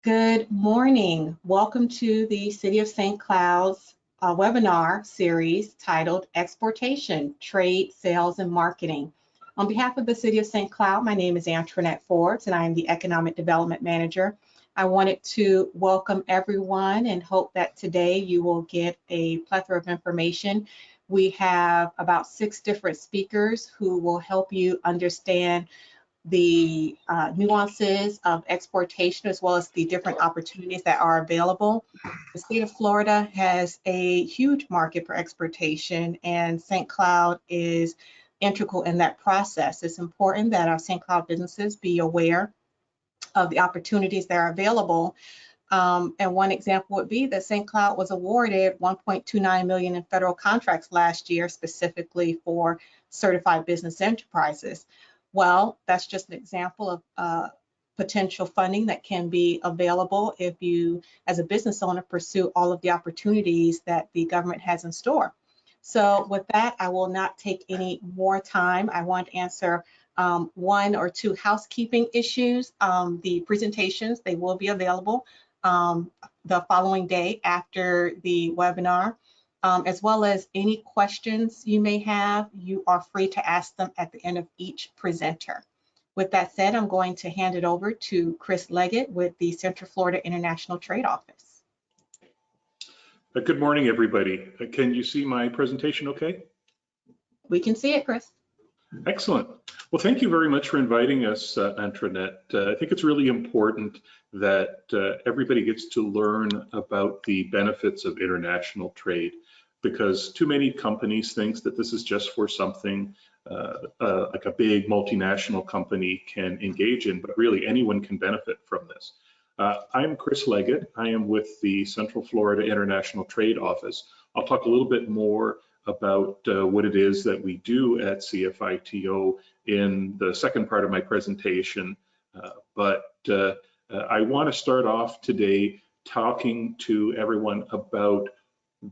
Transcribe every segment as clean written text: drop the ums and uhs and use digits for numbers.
Good morning. Welcome to the City of St. Cloud's webinar series titled Exportation, Trade, Sales, and Marketing. On behalf of the City of St. Cloud, my name is Antoinette Forbes, and I am the Economic Development Manager. I wanted to welcome everyone and hope that today you will get a plethora of information. We have about 6 different speakers who will help you understand the nuances of exportation as well as the different opportunities that are available. The state of Florida has a huge market for exportation, and St. Cloud is integral in that process. It's important that our St. Cloud businesses be aware of the opportunities that are available. And one example would be that St. Cloud was awarded $1.29 million in federal contracts last year, specifically for certified business enterprises. Well, that's just an example of potential funding that can be available if you, as a business owner, pursue all of the opportunities that the government has in store. So with that, I will not take any more time. I want to answer 1 or 2 housekeeping issues. The presentations, they will be available the following day after the webinar. As well as any questions you may have, you are free to ask them at the end of each presenter. With that said, I'm going to hand it over to Chris Leggett with the Central Florida International Trade Office. Good morning, everybody. Can you see my presentation okay? We can see it, Chris. Excellent. Well, thank you very much for inviting us, Antoinette. I think it's really important that everybody gets to learn about the benefits of international trade, because too many companies think that this is just for something like a big multinational company can engage in, but really anyone can benefit from this. I'm Chris Leggett. I am with the Central Florida International Trade Office. I'll talk a little bit more about what it is that we do at CFITO in the second part of my presentation. But I want to start off today talking to everyone about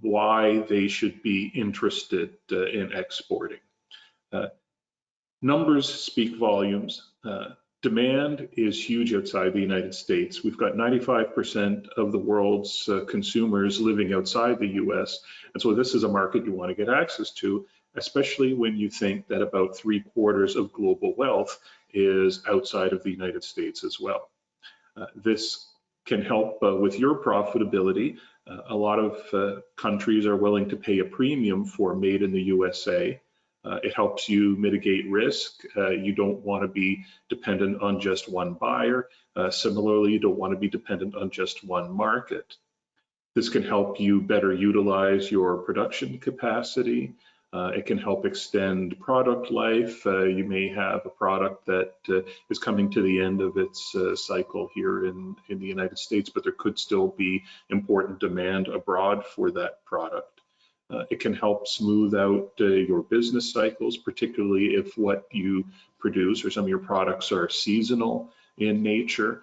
why they should be interested in exporting. Numbers speak volumes. Demand is huge outside the United States. We've got 95% of the world's consumers living outside the US. And so this is a market you want to get access to, especially when you think that about 3/4 of global wealth is outside of the United States as well. This can help with your profitability. A lot of countries are willing to pay a premium for made in the USA. It helps you mitigate risk. You don't want to be dependent on just one buyer. Similarly, you don't want to be dependent on just one market. This can help you better utilize your production capacity. It can help extend product life. You may have a product that is coming to the end of its cycle here in the United States, but there could still be important demand abroad for that product. It can help smooth out your business cycles, particularly if what you produce or some of your products are seasonal in nature.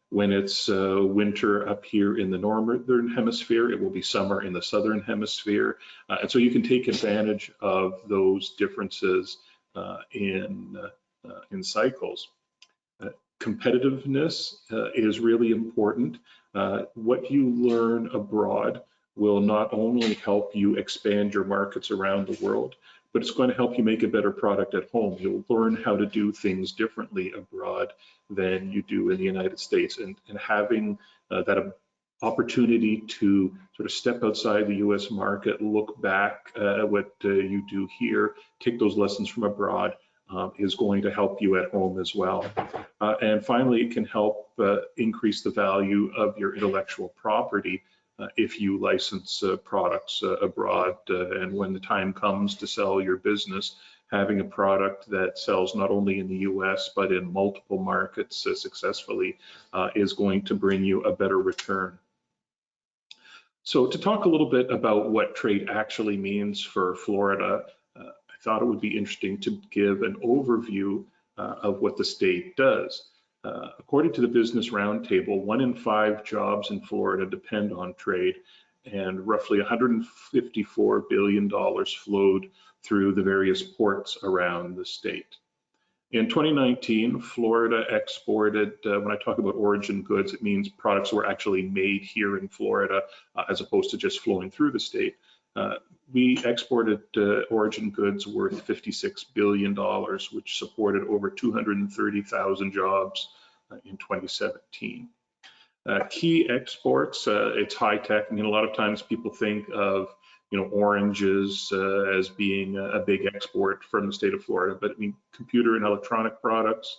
When it's winter up here in the northern hemisphere, it will be summer in the southern hemisphere. And so you can take advantage of those differences in cycles. Competitiveness is really important. What you learn abroad will not only help you expand your markets around the world, but it's going to help you make a better product at home. You'll learn how to do things differently abroad than you do in the United States. And having that opportunity to sort of step outside the US market, look back at what you do here, take those lessons from abroad, is going to help you at home as well. And finally, it can help increase the value of your intellectual property if you license products abroad, and when the time comes to sell your business, having a product that sells not only in the US but in multiple markets successfully is going to bring you a better return. So to talk a little bit about what trade actually means for Florida, I thought it would be interesting to give an overview of what the state does. According to the Business Roundtable, 1 in 5 jobs in Florida depend on trade, and roughly $154 billion flowed through the various ports around the state. In 2019, Florida exported, when I talk about origin goods, it means products were actually made here in Florida as opposed to just flowing through the state. We exported origin goods worth $56 billion, which supported over 230,000 jobs in 2017. Key exports, it's high tech. I mean, a lot of times people think of oranges as being a big export from the state of Florida, but I mean, computer and electronic products,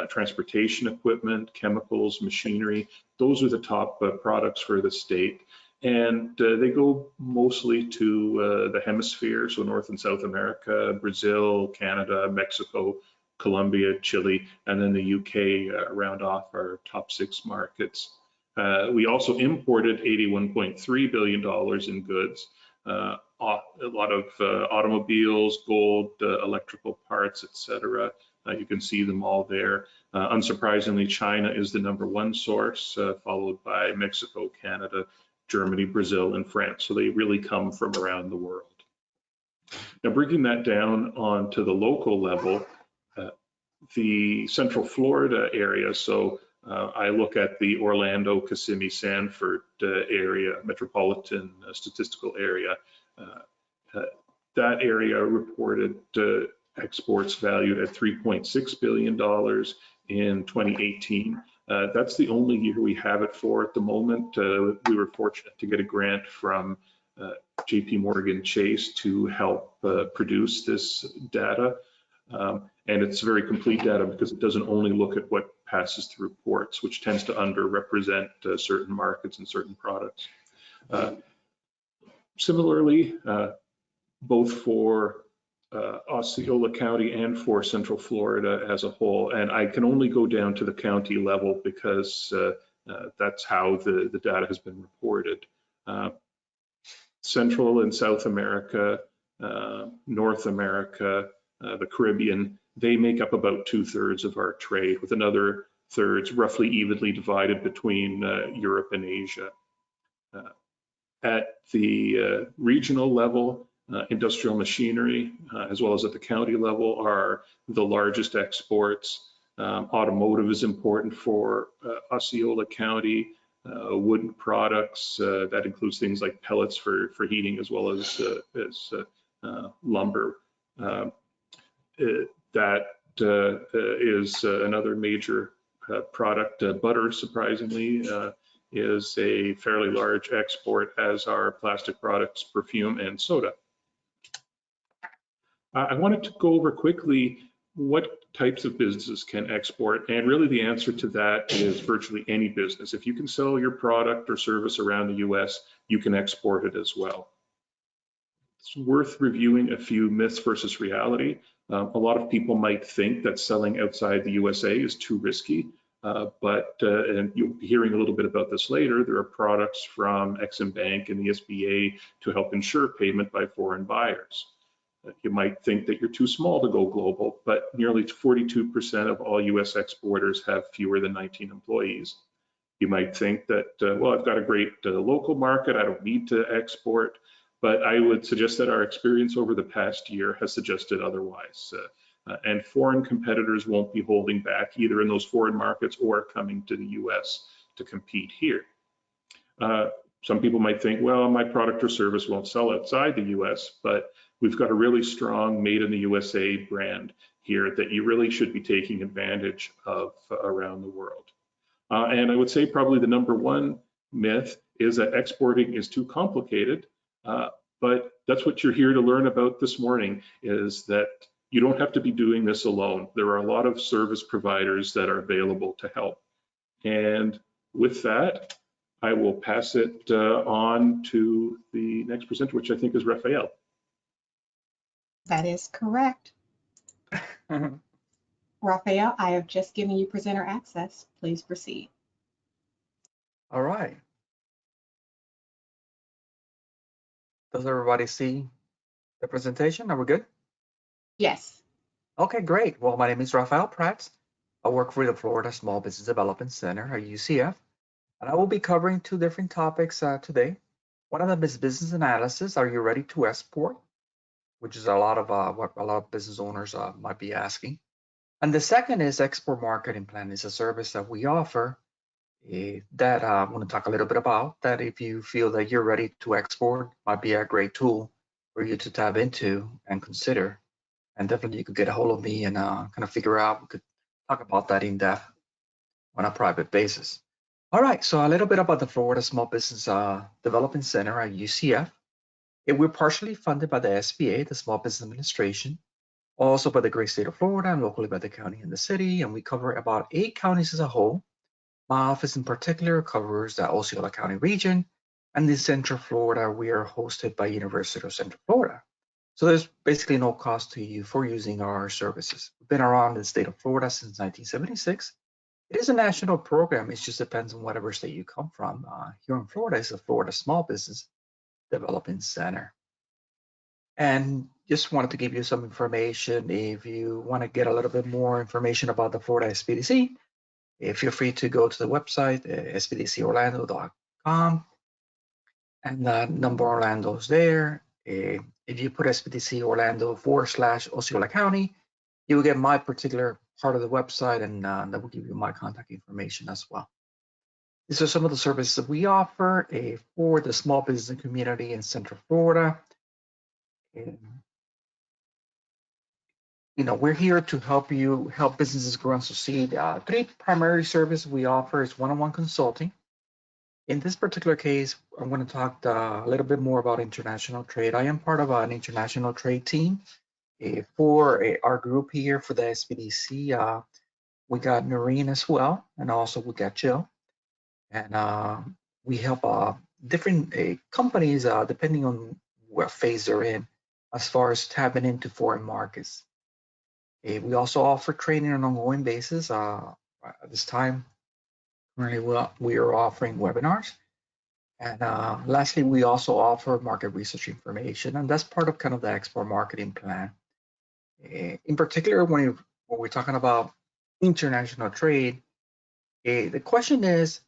transportation equipment, chemicals, machinery, those are the top products for the state. And they go mostly to the hemisphere, so North and South America, Brazil, Canada, Mexico, Colombia, Chile, and then the UK round off our top 6 markets. We also imported $81.3 billion in goods, a lot of automobiles, gold, electrical parts, etc. You can see them all there. Unsurprisingly, China is the #1 source, followed by Mexico, Canada, Germany, Brazil, and France. So they really come from around the world. Now, breaking that down onto the local level, the Central Florida area, so I look at the Orlando, Kissimmee, Sanford area, metropolitan statistical area. That area reported exports valued at $3.6 billion in 2018. That's the only year we have it for at the moment. We were fortunate to get a grant from JP Morgan Chase to help produce this data. And it's very complete data because it doesn't only look at what passes through ports, which tends to underrepresent certain markets and certain products. Similarly, both for Osceola County and for Central Florida as a whole, and I can only go down to the county level because that's how the data has been reported. Central and South America, North America, the Caribbean, they make up about 2/3 of our trade, with another thirds roughly evenly divided between Europe and Asia. At the regional level, industrial machinery, as well as at the county level, are the largest exports. Automotive is important for Osceola County. Wooden products, that includes things like pellets for heating, as well as lumber. That is another major product. Butter, surprisingly, is a fairly large export, as are plastic products, perfume, and soda. I wanted to go over quickly what types of businesses can export, and really the answer to that is virtually any business. If you can sell your product or service around the US, you can export it as well. It's worth reviewing a few myths versus reality. A lot of people might think that selling outside the USA is too risky, and you'll be hearing a little bit about this later. There are products from Exim Bank and the SBA to help ensure payment by foreign buyers. You might think that you're too small to go global, but nearly 42% of all US exporters have fewer than 19 employees. You might think that, well, I've got a great local market, I don't need to export, but I would suggest that our experience over the past year has suggested otherwise. And foreign competitors won't be holding back either in those foreign markets or coming to the US to compete here. Some people might think, well, my product or service won't sell outside the US, but we've got a really strong Made in the USA brand here that you really should be taking advantage of around the world. And I would say probably the #1 myth is that exporting is too complicated, but that's what you're here to learn about this morning, is that you don't have to be doing this alone. There are a lot of service providers that are available to help. And with that, I will pass it on to the next presenter, which I think is Raphael. That is correct. Raphael, I have just given you presenter access. Please proceed. All right. Does everybody see the presentation? Are we good? Yes. Okay, great. Well, my name is Raphael Prats. I work for the Florida Small Business Development Center, or UCF, and I will be covering 2 different topics today. One of them is business analysis. Are you ready to export? Which is a lot of what a lot of business owners might be asking. And the second is export marketing plan. Is a service that we offer that I want to talk a little bit about, that if you feel that you're ready to export, might be a great tool for you to tap into and consider. And definitely you could get a hold of me and kind of figure out, we could talk about that in depth on a private basis. All right, so a little bit about the Florida Small Business Development Center at UCF. We're partially funded by the SBA, the Small Business Administration, also by the great state of Florida and locally by the county and the city, and we cover about 8 counties as a whole. My office in particular covers the Osceola County region, and in Central Florida, we are hosted by University of Central Florida. So there's basically no cost to you for using our services. We've been around the state of Florida since 1976. It is a national program. It just depends on whatever state you come from. Here in Florida is the Florida Small Business Development Center. And just wanted to give you some information. If you want to get a little bit more information about the Florida SBDC, feel free to go to the website, sbdcorlando.com, and number Orlando's there. If you put SBDC Orlando / Osceola County, you will get my particular part of the website, and that will give you my contact information as well. These are some of the services that we offer for the small business community in Central Florida. We're here to help businesses grow and succeed. 3 primary services we offer is one-on-one consulting. In this particular case, I'm going to talk a little bit more about international trade. I am part of an international trade team for our group here for the SBDC. We got Noreen as well, and also we got Jill. And we help different companies, depending on what phase they're in, as far as tapping into foreign markets. We also offer training on an ongoing basis. At this time, currently we are offering webinars. And lastly, we also offer market research information, and that's part of kind of the export marketing plan. In particular, when we're talking about international trade, the question is,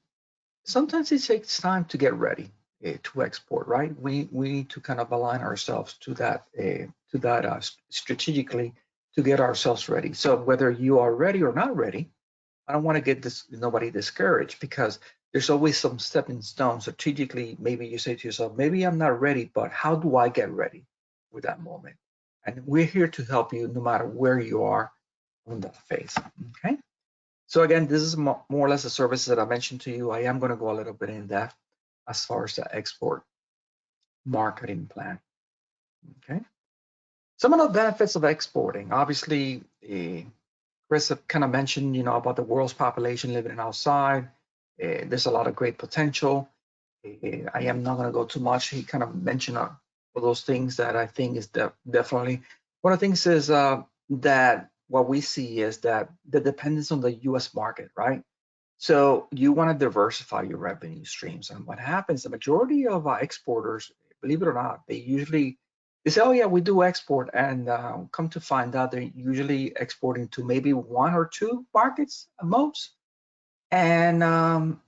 sometimes it takes time to get ready to export, right? We need to kind of align ourselves to that strategically to get ourselves ready. So whether you are ready or not ready, I don't want to get nobody discouraged, because there's always some stepping stones strategically. Maybe you say to yourself, maybe I'm not ready, but how do I get ready with that moment? And we're here to help you no matter where you are on that phase. Okay. So again, this is more or less the services that I mentioned to you. I am going to go a little bit in depth as far as the export marketing plan. Okay. Some of the benefits of exporting, obviously, Chris kind of mentioned, about the world's population living outside. There's a lot of great potential. I am not going to go too much. He kind of mentioned all those things that I think is definitely one of the things is that what we see is that the dependence on the U.S. market, right? So you want to diversify your revenue streams. And what happens, the majority of exporters, believe it or not, they say, oh yeah, we do export, and come to find out they're usually exporting to maybe 1 or 2 markets at most. And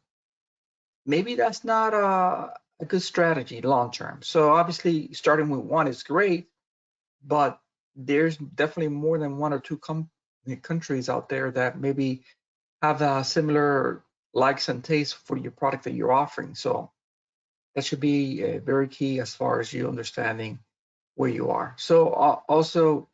maybe that's not a good strategy long term. So obviously starting with 1 is great, but there's definitely more than 1 or 2 countries out there that maybe have similar likes and tastes for your product that you're offering. So that should be very key as far as you understanding where you are. So also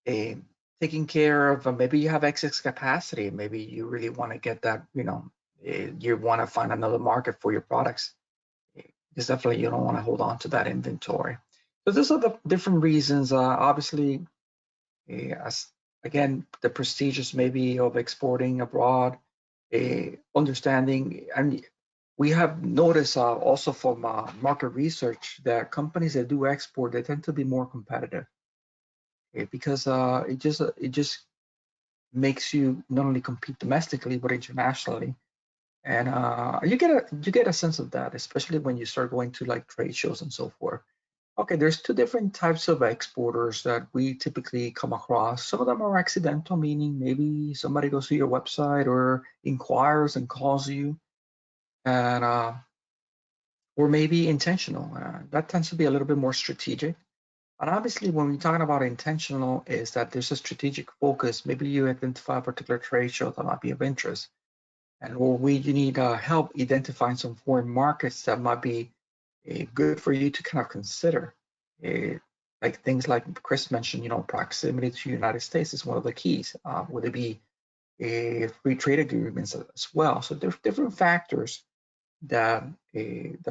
taking care of maybe you have excess capacity. Maybe you really want to get that, you want to find another market for your products. Because definitely you don't want to hold on to that inventory. So those are the different reasons. Obviously, as again, the prestigious maybe of exporting abroad, understanding, and we have noticed also from market research that companies that do export, they tend to be more competitive, because it just makes you not only compete domestically but internationally, and you get a sense of that, especially when you start going to like trade shows and so forth. Okay, there's 2 different types of exporters that we typically come across. Some of them are accidental, meaning maybe somebody goes to your website or inquires and calls you, and or maybe intentional. That tends to be a little bit more strategic. And obviously, when we're talking about intentional, is that there's a strategic focus. Maybe you identify a particular trade show that might be of interest, and you need help identifying some foreign markets that might be good for you to kind of consider. Uh, like things like Chris mentioned, proximity to the United States is one of the keys. Would it be free trade agreements as well? So there's different factors that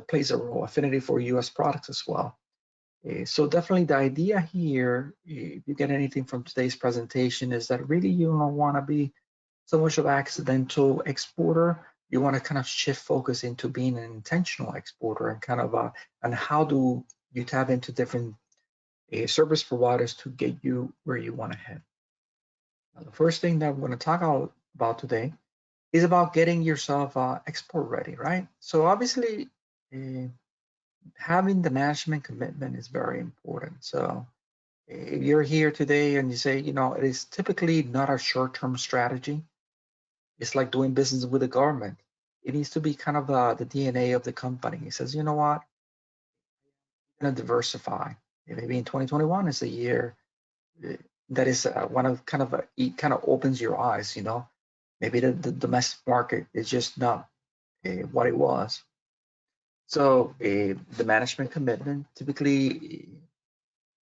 plays a role. Affinity for U.S. products as well. So definitely the idea here, if you get anything from today's presentation, is that really you don't want to be so much of an accidental exporter. You want to kind of shift focus into being an intentional exporter and kind of and how do you tap into different service providers to get you where you want to head. Now, the first thing that I'm going to talk about today is about getting yourself export ready, right? So obviously, having the management commitment is very important. So if you're here today and you say, it is typically not a short-term strategy. It's like doing business with the government. It needs to be kind of the DNA of the company. It says, you know what, I'm going to diversify. Maybe in 2021 is a year that is one of kind of it kind of opens your eyes. Maybe the domestic market is just not what it was. So the management commitment, typically,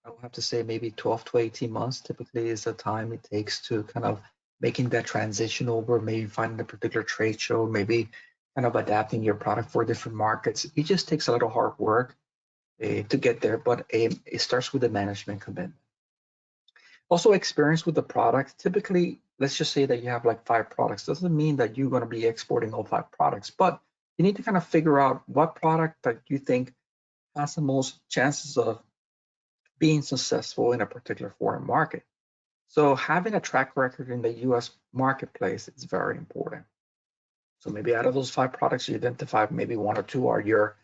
I would have to say maybe 12 to 18 months typically is the time it takes to kind of making that transition over, maybe finding a particular trade show, maybe kind of adapting your product for different markets. It just takes a little hard work to get there, but it starts with the management commitment. Also, experience with the product. Typically, let's just say that you have like 5 products. Doesn't mean that you're going to be exporting all 5 products, but you need to kind of figure out what product that you think has the most chances of being successful in a particular foreign market. So having a track record in the US marketplace is very important. So maybe out of those 5 products, you identify maybe 1 or 2 are your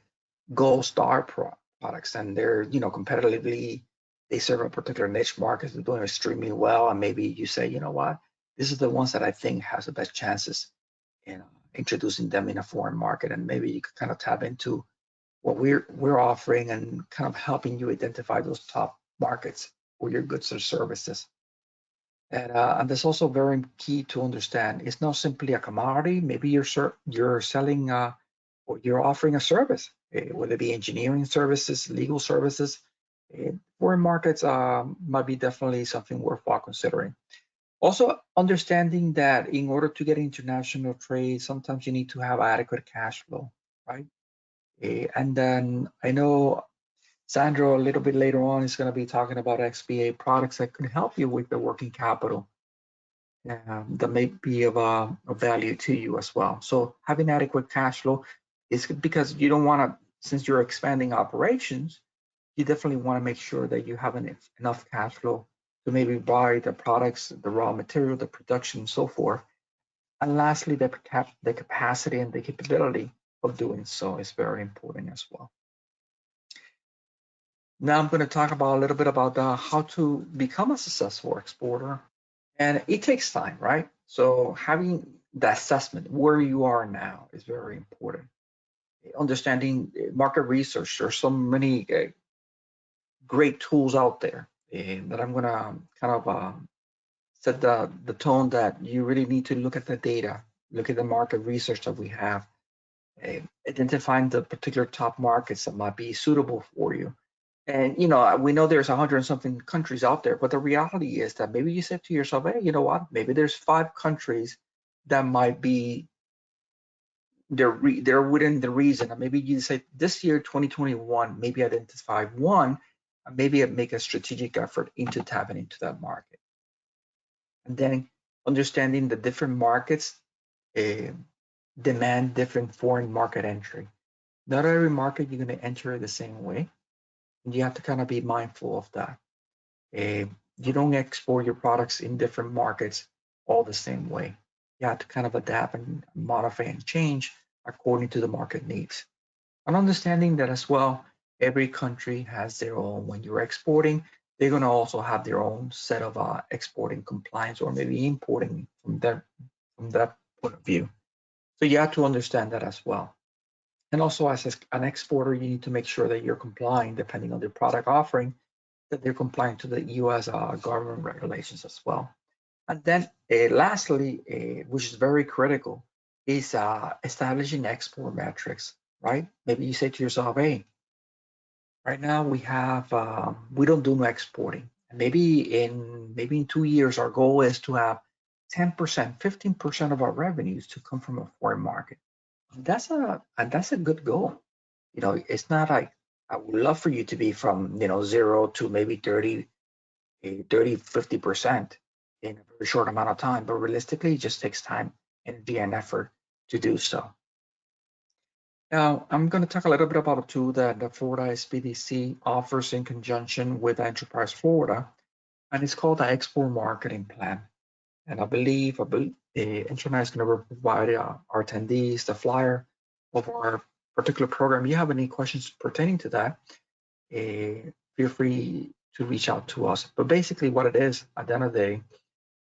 gold star products, and they're, competitively, they serve a particular niche market, they're doing extremely well, and maybe you say, you know what, this is the ones that I think has the best chances in introducing them in a foreign market, and maybe you could kind of tap into what we're offering and kind of helping you identify those top markets for your goods or services. And that's also very key to understand. It's not simply a commodity. Maybe you're selling or you're offering a service, whether it be engineering services, legal services. Foreign markets might be definitely something worthwhile considering. Also, understanding that in order to get international trade, sometimes you need to have adequate cash flow, right? And then I know Sandro, a little bit later on, is going to be talking about XBA products that can help you with the working capital that may be of value to you as well. So having adequate cash flow is because you don't want to, since you're expanding operations, you definitely want to make sure that you have enough cash flow to maybe buy the products, the raw material, the production, and so forth. And lastly, the capacity and the capability of doing so is very important as well. Now I'm going to talk about a little bit about how to become a successful exporter. And it takes time, right? So having the assessment where you are now is very important. Understanding market research, there's so many great tools out there that I'm going to kind of set the tone that you really need to look at the data, look at the market research that we have, identifying the particular top markets that might be suitable for you. And we know there's 100 and something countries out there, but the reality is that maybe you said to yourself, hey, you know what? Maybe there's 5 countries that might be they're within the reason. And maybe you say this year, 2021, maybe identify 1, and maybe make a strategic effort into tapping into that market. And then understanding the different markets demand different foreign market entry. Not every market you're going to enter the same way. And you have to kind of be mindful of that. You don't export your products in different markets all the same way. You have to kind of adapt and modify and change according to the market needs. And understanding that as well, every country has their own. When you're exporting, they're going to also have their own set of exporting compliance or maybe importing from that point of view. So you have to understand that as well. And also, as an exporter, you need to make sure that you're complying depending on the product offering that they're complying to the U.S. Government regulations as well. And then lastly, which is very critical, is establishing export metrics, right? Maybe you say to yourself, hey, right now we don't do no exporting. Maybe in 2 years, our goal is to have 10%, 15% of our revenues to come from a foreign market. That's a good goal. It's not like I would love for you to be from 0 to maybe 30, 50% in a very short amount of time, but realistically, it just takes time, energy, and effort to do so. Now, I'm going to talk a little bit about a tool that the Florida SBDC offers in conjunction with Enterprise Florida, and it's called the Export Marketing Plan. And I believe the internet is going to provide our attendees the flyer of our particular program. If you have any questions pertaining to that, feel free to reach out to us. But basically what it is at the end of the day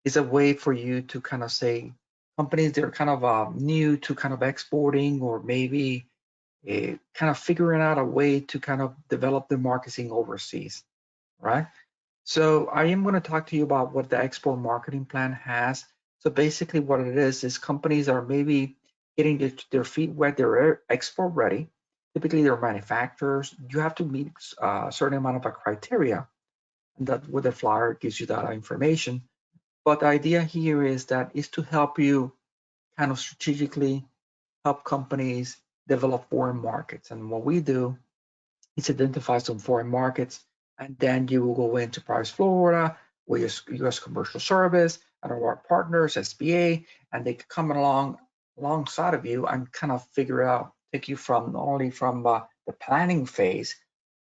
is a way for you to kind of say companies that are kind of new to kind of exporting, or maybe kind of figuring out a way to kind of develop their marketing overseas, right? So I am going to talk to you about what the export marketing plan has. So basically what it is companies are maybe getting their feet wet, they're export ready. Typically they're manufacturers. You have to meet a certain amount of criteria, and that with the flyer gives you that information. But the idea here is to help you kind of strategically help companies develop foreign markets. And what we do is identify some foreign markets, and then you will go into Enterprise Florida with U.S. Commercial Service and our partners, SBA, and they come alongside of you and kind of take you from not only from the planning phase,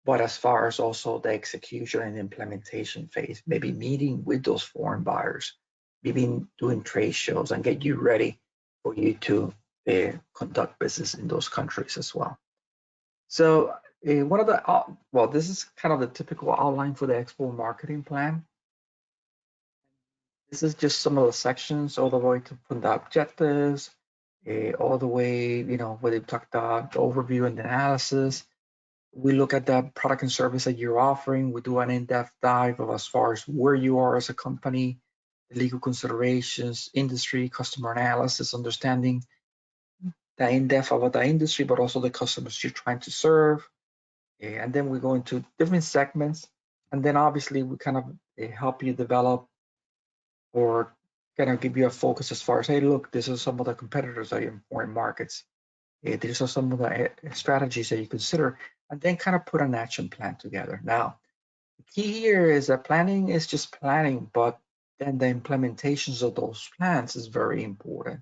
but as far as also the execution and implementation phase, maybe meeting with those foreign buyers, maybe doing trade shows and get you ready for you to conduct business in those countries as well. So one of the, this is kind of the typical outline for the export marketing plan. This is just some of the sections all the way from the objectives, all the way, where they talk about the overview and the analysis. We look at the product and service that you're offering. We do an in-depth dive of as far as where you are as a company, the legal considerations, industry, customer analysis, understanding the in-depth about the industry, but also the customers you're trying to serve. And then we go into different segments. And then obviously we kind of help you develop or kind of give you a focus as far as, hey, look, this is some of the competitors that are in foreign markets. These are some of the strategies that you consider, and then kind of put an action plan together. Now, the key here is that planning is just planning, but then the implementations of those plans is very important.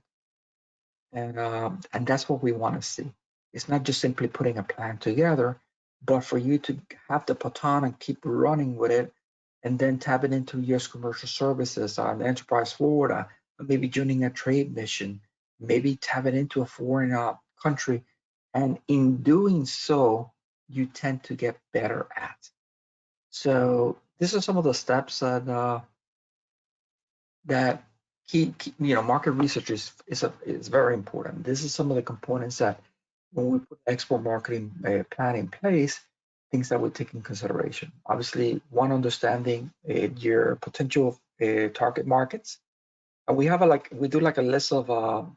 And that's what we want to see. It's not just simply putting a plan together, but for you to have the baton and keep running with it, and then tap it into U.S. Commercial Services on Enterprise Florida, maybe joining a trade mission, maybe tap it into a foreign country. And in doing so, you tend to get better at. So these are some of the steps that market research is very important. This is some of the components that when we put export marketing plan in place, things that we take in consideration. Obviously, one, understanding your potential target markets, and we have we do a list of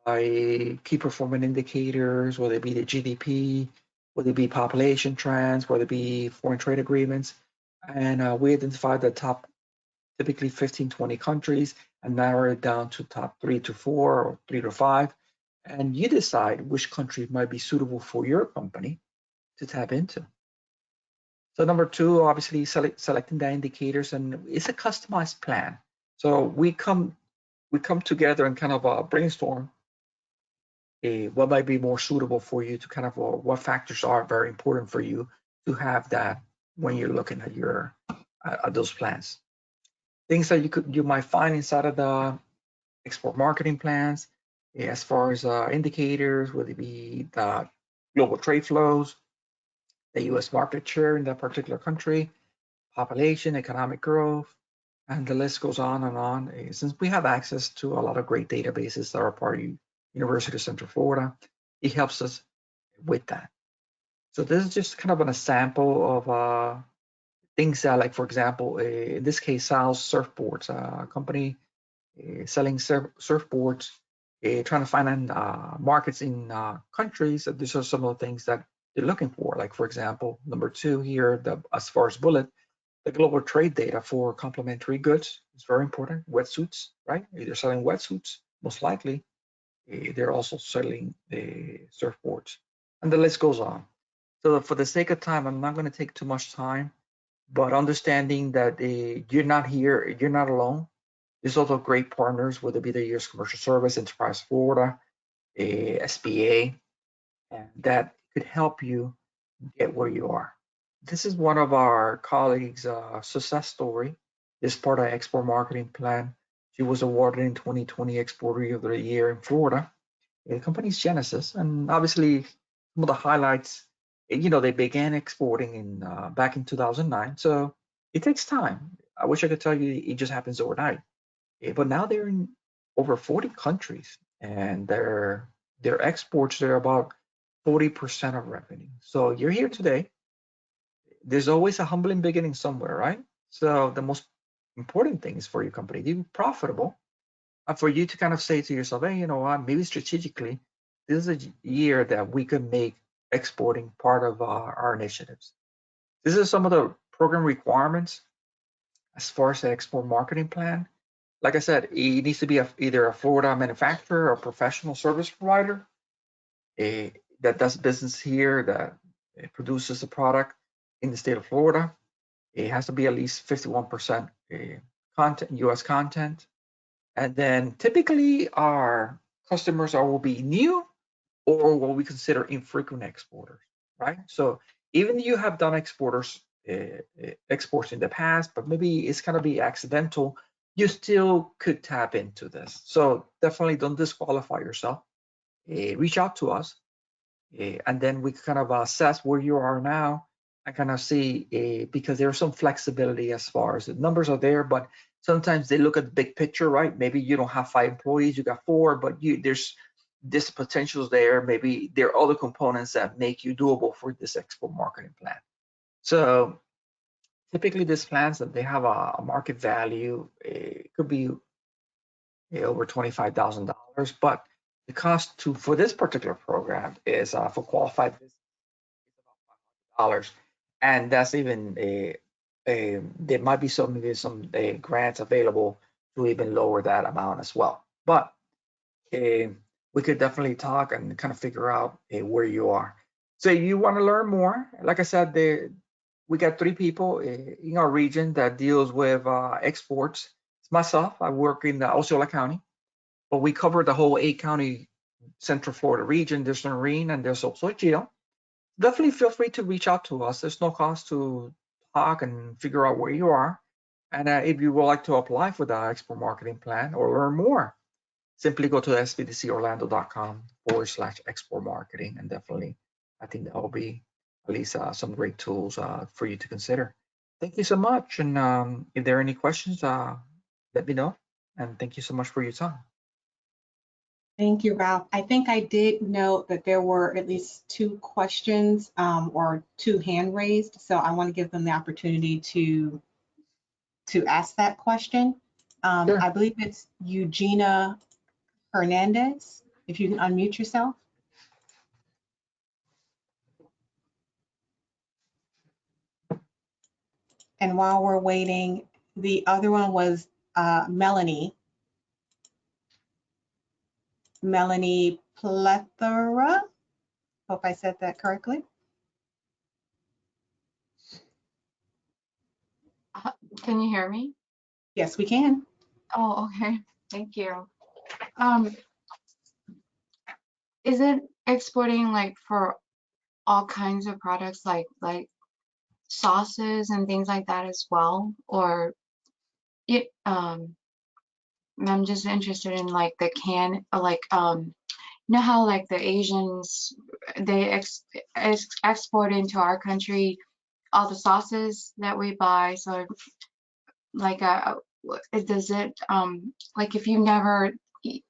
by key performance indicators, whether it be the GDP, whether it be population trends, whether it be foreign trade agreements, and we identify the top typically 15, 20 countries and narrow it down to top 3 to 4 or 3 to 5. And you decide which country might be suitable for your company to tap into. So number 2, obviously selecting the indicators, and it's a customized plan. So we come together and kind of brainstorm what might be more suitable for you to kind of what factors are very important for you to have that when you're looking at your at those plans. Things that you might find inside of the export marketing plans, as far as indicators, whether it be the global trade flows, the U.S. market share in that particular country, population, economic growth, and the list goes on and on. Since we have access to a lot of great databases that are part of University of Central Florida, it helps us with that. So this is just kind of an example of things that, like for example, in this case, sells surfboards. A company selling surfboards, trying to find markets in countries. These are some of the things that they're looking for. Like for example, number 2 here, as far as bullet, the global trade data for complementary goods is very important. Wetsuits, right? They're selling wetsuits, most likely. They're also selling the surfboards, and the list goes on. So for the sake of time, I'm not going to take too much time, but understanding that you're not here, you're not alone. There's also great partners, whether it be the U.S. Commercial Service, Enterprise Florida, SBA, and that could help you get where you are. This is one of our colleagues' success story. This part of Export Marketing Plan. She was awarded in 2020 Exporter of the Year in Florida. The company's Genesis, and obviously some of the highlights. They began exporting in back in 2009, so it takes time. I wish I could tell you it just happens overnight. But now they're in over 40 countries, and their exports, they're about 40% of revenue. So you're here today. There's always a humbling beginning somewhere, right? So the most important thing is for your company to be profitable, and for you to kind of say to yourself, hey, you know what, maybe strategically, this is a year that we could make exporting part of our initiatives. This is some of the program requirements as far as the export marketing plan. Like I said, it needs to be either a Florida manufacturer or professional service provider that does business here, that produces a product in the state of Florida. It has to be at least 51% content, U.S. content. And then typically our customers will be new or what we consider infrequent exporters, right? So even you have done exports in the past, but maybe it's gonna be accidental, you still could tap into this. So definitely don't disqualify yourself. Reach out to us, and then we kind of assess where you are now and kind of see, because there's some flexibility as far as the numbers are there, but sometimes they look at the big picture, right? Maybe you don't have 5 employees, you got 4, but there's this potential there. Maybe there are other components that make you doable for this export marketing plan. So typically these plans that they have a market value, it could be over $25,000, but the cost for this particular program is for qualified business is about $500, and that's even there might be some grants available to even lower that amount as well. But we could definitely talk and kind of figure out where you are. So you want to learn more? Like I said, we got 3 people in our region that deals with exports. It's myself. I work in Osceola County, but we cover the whole 8-county Central Florida region. There's Noreen and there's also Gio. Definitely feel free to reach out to us. There's no cost to talk and figure out where you are. And if you would like to apply for the export marketing plan or learn more, simply go to sbdcorlando.com/export marketing, and definitely I think that will be at least some great tools for you to consider. Thank you so much. And if there are any questions, let me know. And thank you so much for your time. Thank you, Ralph. I think I did note that there were at least 2 questions or 2 hand raised, so I want to give them the opportunity to ask that question. Sure. I believe it's Eugenia Hernandez. If you can unmute yourself. And while we're waiting, the other one was Melanie Plethora. Hope I said that correctly. Can you hear me? Yes, we can. Oh, okay. Thank you. Is it exporting like for all kinds of products like sauces and things like that as well? Or it I'm just interested in like the can you know how like the Asians they export into our country all the sauces that we buy, so like does it like if you never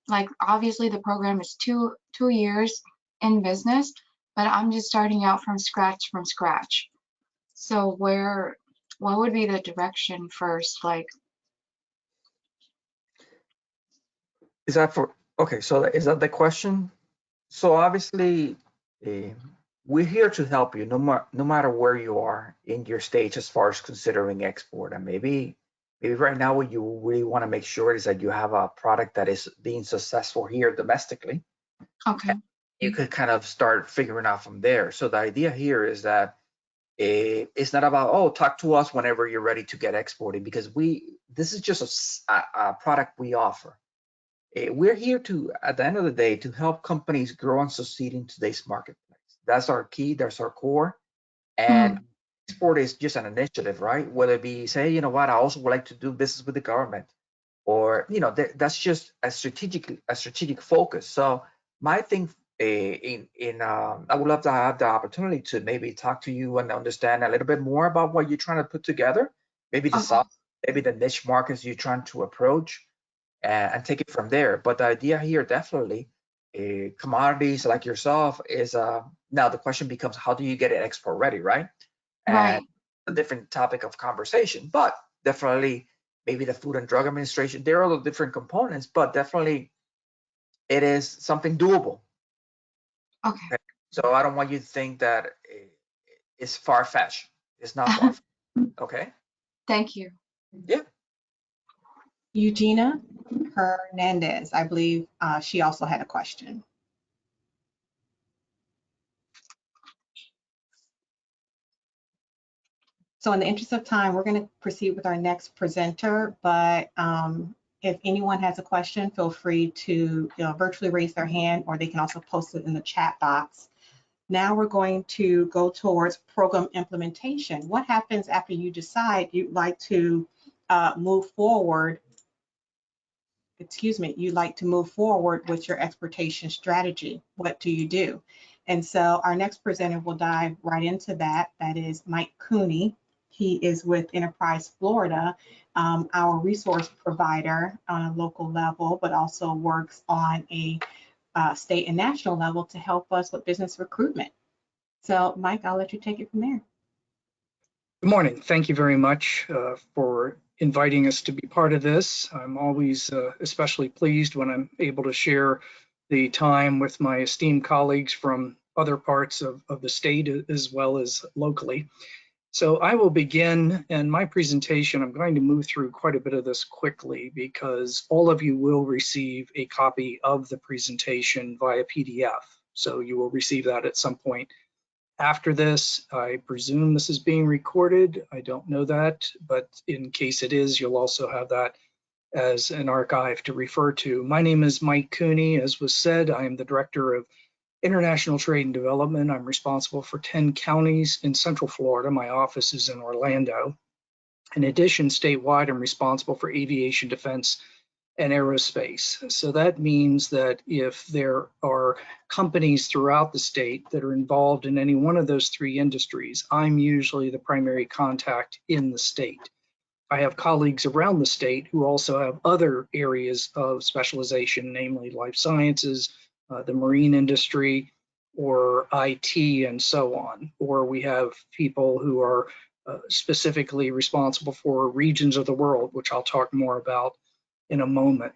like obviously the program is two years in business, but I'm just starting out from scratch. So what would be the direction first? Like, Is that for, okay, so is that the question? So obviously, eh, we're here to help you no matter where you are in your stage as far as considering export. And maybe right now what you really want to make sure is that you have a product that is being successful here domestically. okay. You could kind of start figuring out from there. So the idea here is that it's not about, oh, talk to us whenever you're ready to get exported, because this is just a product we offer. We're here to, at the end of the day, to help companies grow and succeed in today's marketplace. That's our key, that's our core. And Mhm. export is just an initiative, right? Whether it be, say, you know what, I also would like to do business with the government, or that's just a strategic focus. So my thing, I would love to have the opportunity to maybe talk to you and understand a little bit more about what you're trying to put together, maybe the Okay. soft, maybe the niche markets you're trying to approach, and take it from there. But the idea here definitely, commodities like yourself is, now the question becomes, how do you get it export ready, right? And Right. a different topic of conversation, but definitely maybe the Food and Drug Administration, there are all different components, but definitely it is something doable. Okay. Okay? So I don't want you to think that it's far-fetched. It's not far-fetched. Okay? Thank you. Yeah. Eugenia Hernandez, I believe she also had a question. So in the interest of time, we're going to proceed with our next presenter, but if anyone has a question, feel free to virtually raise their hand, or they can also post it in the chat box. Now we're going to go towards program implementation. What happens after you decide you'd like to move forward? You'd like to move forward with your exportation strategy. What do you do? And so our next presenter will dive right into that. That is Mike Cooney. He is with Enterprise Florida, our resource provider on a local level, but also works on a state and national level to help us with business recruitment. So Mike, I'll let you take it from there. Good morning. Thank you very much for inviting us to be part of this. I'm always especially pleased when I'm able to share the time with my esteemed colleagues from other parts of the state as well as locally. So I will begin, and my presentation, I'm going to move through quite a bit of this quickly because all of you will receive a copy of the presentation via PDF. So you will receive that at some point after this. I presume this is being recorded. I don't know that, but in case it is, you'll also have that as an archive to refer to. My name is Mike Cooney. As was said, I am the Director of International Trade and Development. I'm responsible for 10 counties in Central Florida. My office is in Orlando. In addition, statewide, I'm responsible for aviation, defense, and aerospace. So that means that if there are companies throughout the state that are involved in any one of those three industries, I'm usually the primary contact in the state. I have colleagues around the state who also have other areas of specialization, namely life sciences, the marine industry, or IT, and so on. Or we have people who are specifically responsible for regions of the world, which I'll talk more about in a moment.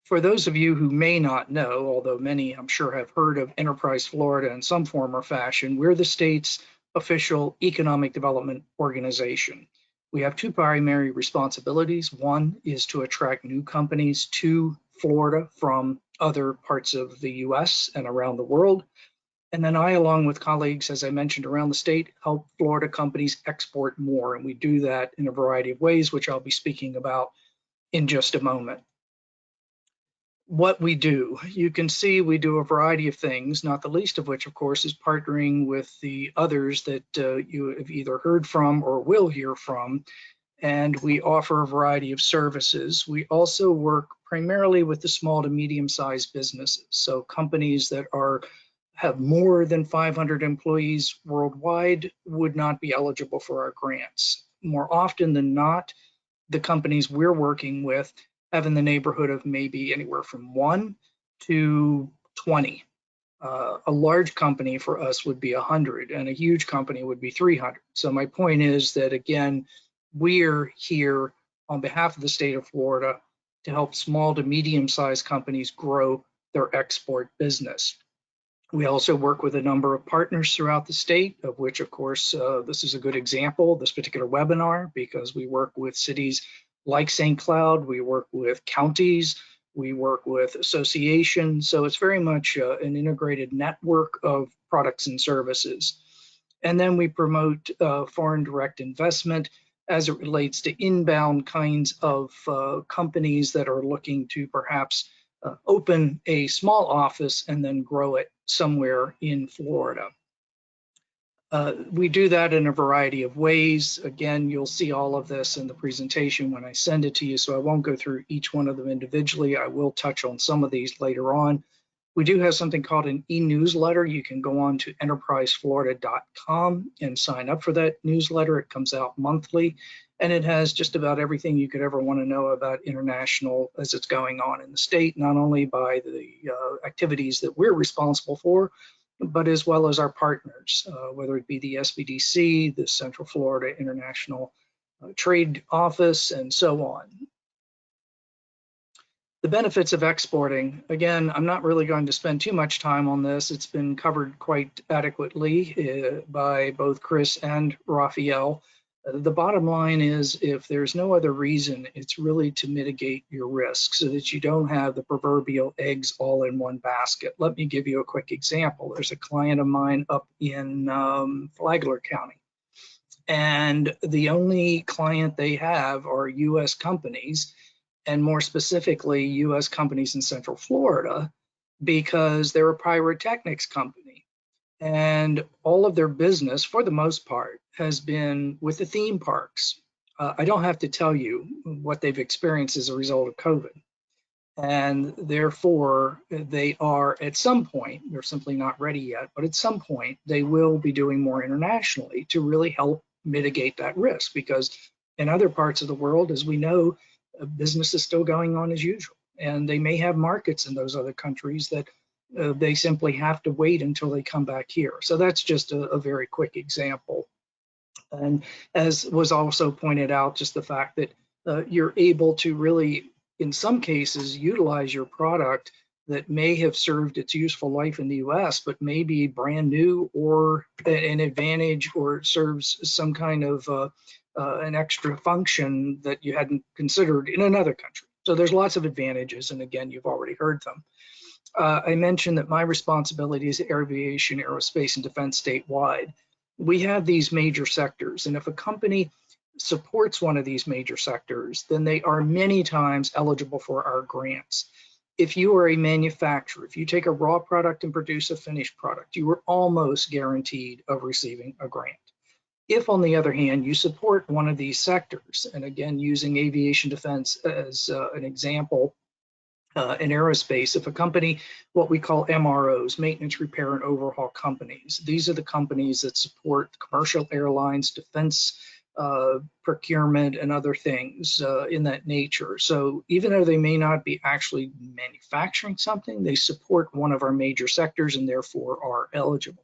For those of you who may not know, although many I'm sure have heard of Enterprise Florida in some form or fashion, we're the state's official economic development organization. We have two primary responsibilities. One is to attract new companies to Florida from other parts of the US and around the world. And then I, along with colleagues, as I mentioned, around the state, help Florida companies export more. And we do that in a variety of ways, which I'll be speaking about in just a moment. What we do, you can see we do a variety of things, not the least of which, of course, is partnering with the others that you have either heard from or will hear from. And we offer a variety of services. We also work primarily with the small to medium-sized businesses. So companies that have more than 500 employees worldwide would not be eligible for our grants. More often than not, the companies we're working with have in the neighborhood of maybe anywhere from 1 to 20. A large company for us would be 100, and a huge company would be 300. So my point is that, again, we're here on behalf of the state of Florida to help small to medium-sized companies grow their export business. We also work with a number of partners throughout the state, of which, of course, this is a good example, this particular webinar, because we work with cities like St. Cloud, we work with counties, we work with associations. So it's very much an integrated network of products and services. And then we promote foreign direct investment as it relates to inbound kinds of companies that are looking to perhaps open a small office and then grow it somewhere in Florida. We do that in a variety of ways. Again, you'll see all of this in the presentation when I send it to you, so I won't go through each one of them individually. I will touch on some of these later on. We do have something called an e-newsletter. You can go on to enterpriseflorida.com and sign up for that newsletter. It comes out monthly, and it has just about everything you could ever want to know about international as it's going on in the state, not only by the activities that we're responsible for, but as well as our partners, whether it be the SBDC, the Central Florida International Trade Office, and so on. The benefits of exporting, again, I'm not really going to spend too much time on this. It's been covered quite adequately by both Chris and Raphael. The bottom line is, if there's no other reason, it's really to mitigate your risk so that you don't have the proverbial eggs all in one basket. Let me give you a quick example. There's a client of mine up in Flagler County, and the only client they have are US companies, and more specifically, US companies in Central Florida, because they're a pyrotechnics company. And all of their business, for the most part, has been with the theme parks. I don't have to tell you what they've experienced as a result of COVID. And therefore, they are at some point, they're simply not ready yet, but at some point, they will be doing more internationally to really help mitigate that risk. Because in other parts of the world, as we know, business is still going on as usual. And they may have markets in those other countries that they simply have to wait until they come back here. So that's just a very quick example. And as was also pointed out, just the fact that you're able to really, in some cases, utilize your product that may have served its useful life in the US, but may be brand new or an advantage, or serves some kind of an extra function that you hadn't considered in another country. So there's lots of advantages, and again, you've already heard them. I mentioned that my responsibility is aviation, aerospace, and defense statewide. We have these major sectors, and if a company supports one of these major sectors, then they are many times eligible for our grants. If you are a manufacturer, if you take a raw product and produce a finished product, you are almost guaranteed of receiving a grant. If, on the other hand, you support one of these sectors, and again, using aviation defense as an example, in aerospace, if a company, what we call MROs, maintenance, repair, and overhaul companies, these are the companies that support commercial airlines, defense procurement, and other things in that nature. So even though they may not be actually manufacturing something, they support one of our major sectors and therefore are eligible.